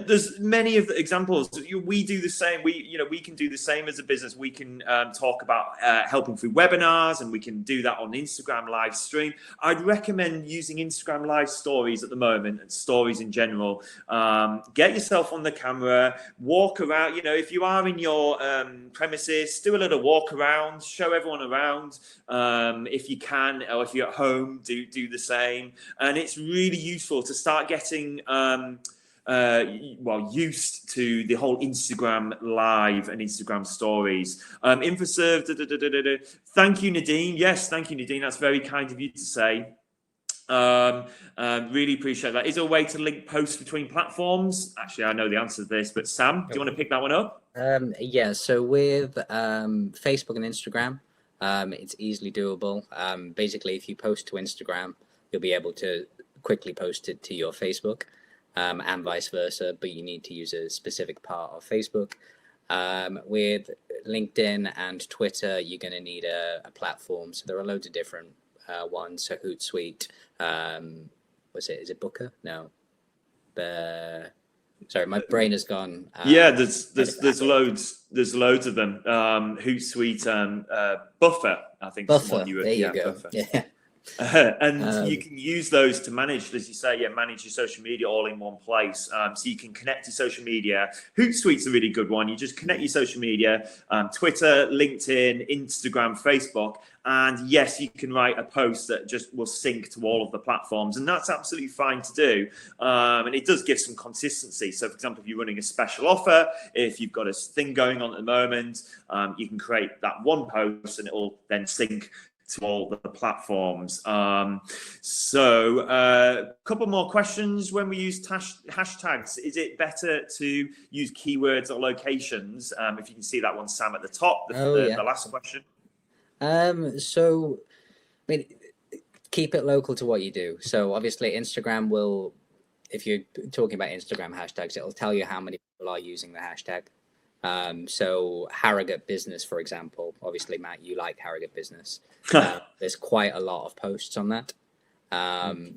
there's many of the examples. We do the same. We can do the same as a business. We can talk about helping through webinars, and we can do that on Instagram live stream. I'd recommend using Instagram live stories at the moment, and stories in general. Get yourself on the camera, walk around. If you are in your premises, do a little walk around, show everyone around. If you can, or if you're at home, do the same. And it's really useful to start getting used to the whole Instagram live and Instagram stories. Infoserve. Thank you, Nadine. Yes, thank you, Nadine. That's very kind of you to say. Really appreciate that. Is there a way to link posts between platforms? Actually, I know the answer to this, but Sam, do you want to pick that one up? So with Facebook and Instagram, it's easily doable. Basically, if you post to Instagram, you'll be able to quickly post it to your Facebook, and vice versa, but you need to use a specific part of Facebook. With LinkedIn and Twitter, you're going to need a platform. So there are loads of different ones. So Hootsuite, is it Booker? No. Sorry, my brain has gone. Yeah, there's loads of them. Hootsuite, Buffer, I think is the one Buffer. you were. There you Yeah, go. Buffer. Yeah. And you can use those to manage, as you say, manage your social media all in one place. So you can connect to social media. Hootsuite's a really good one. You just connect your social media, Twitter, LinkedIn, Instagram, Facebook. And yes, you can write a post that just will sync to all of the platforms. And that's absolutely fine to do. And it does give some consistency. So, for example, if you're running a special offer, if you've got a thing going on at the moment, you can create that one post and it will then sync to all the platforms. So a couple more questions. When we use hashtags, is it better to use keywords or locations? If you can see that one, Sam, at the top, the last question. So, I mean, keep it local to what you do. So obviously Instagram will, if you're talking about Instagram hashtags, it'll tell you how many people are using the hashtag. So Harrogate Business, for example, obviously, Matt, you like Harrogate Business. There's quite a lot of posts on that.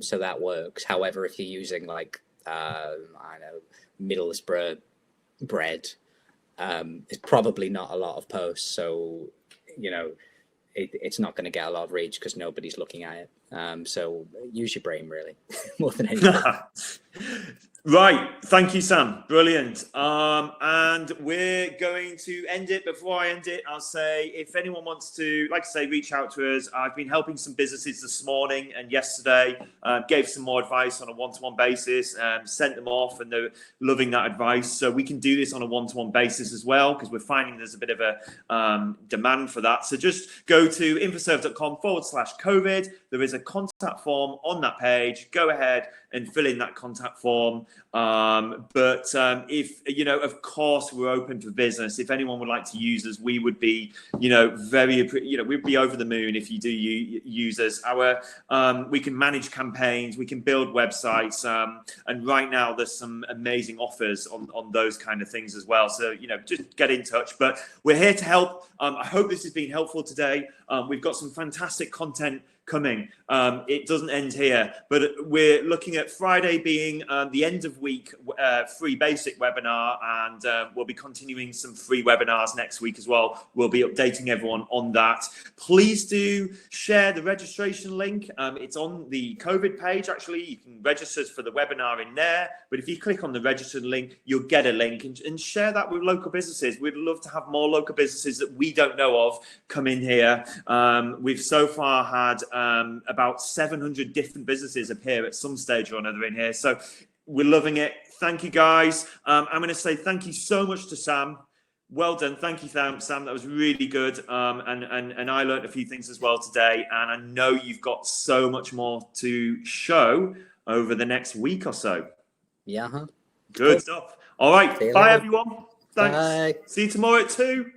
So that works. However, if you're using like, I don't know, Middlesbrough bread, it's probably not a lot of posts. So, you know, it's not going to get a lot of reach because nobody's looking at it. So use your brain, really, more than anything. Right. Thank you, Sam. Brilliant. And we're going to end it. Before I end it, I'll say if anyone wants to, like I say, reach out to us. I've been helping some businesses this morning and yesterday, gave some more advice on a one-to-one basis, sent them off and they're loving that advice. So we can do this on a one-to-one basis as well, because we're finding there's a bit of a demand for that. So just go to infoserve.com/COVID. There is a contact form on that page. Go ahead and fill in that contact form. But if, you know, of course, we're open for business. If anyone would like to use us, we would be, you know, we'd be over the moon if you do use us. We can manage campaigns, we can build websites. And right now there's some amazing offers on those kind of things as well. So, you know, just get in touch, but we're here to help. I hope this has been helpful today. We've got some fantastic content coming. It doesn't end here, but we're looking at Friday being the end of week free basic webinar, and we'll be continuing some free webinars next week as well. We'll be updating everyone on that. Please do share the registration link. It's on the COVID page. Actually, you can register for the webinar in there, but if you click on the registered link, you'll get a link, and share that with local businesses. We'd love to have more local businesses that we don't know of come in here. We've so far had about 700 different businesses appear at some stage or another in here. So we're loving it. Thank you, guys. I'm going to say thank you so much to Sam. Well done. Thank you, Sam. That was really good. And I learned a few things as well today. And I know you've got so much more to show over the next week or so. Yeah. Good stuff. All right. Bye, everyone. Thanks. Bye. See you tomorrow at 2.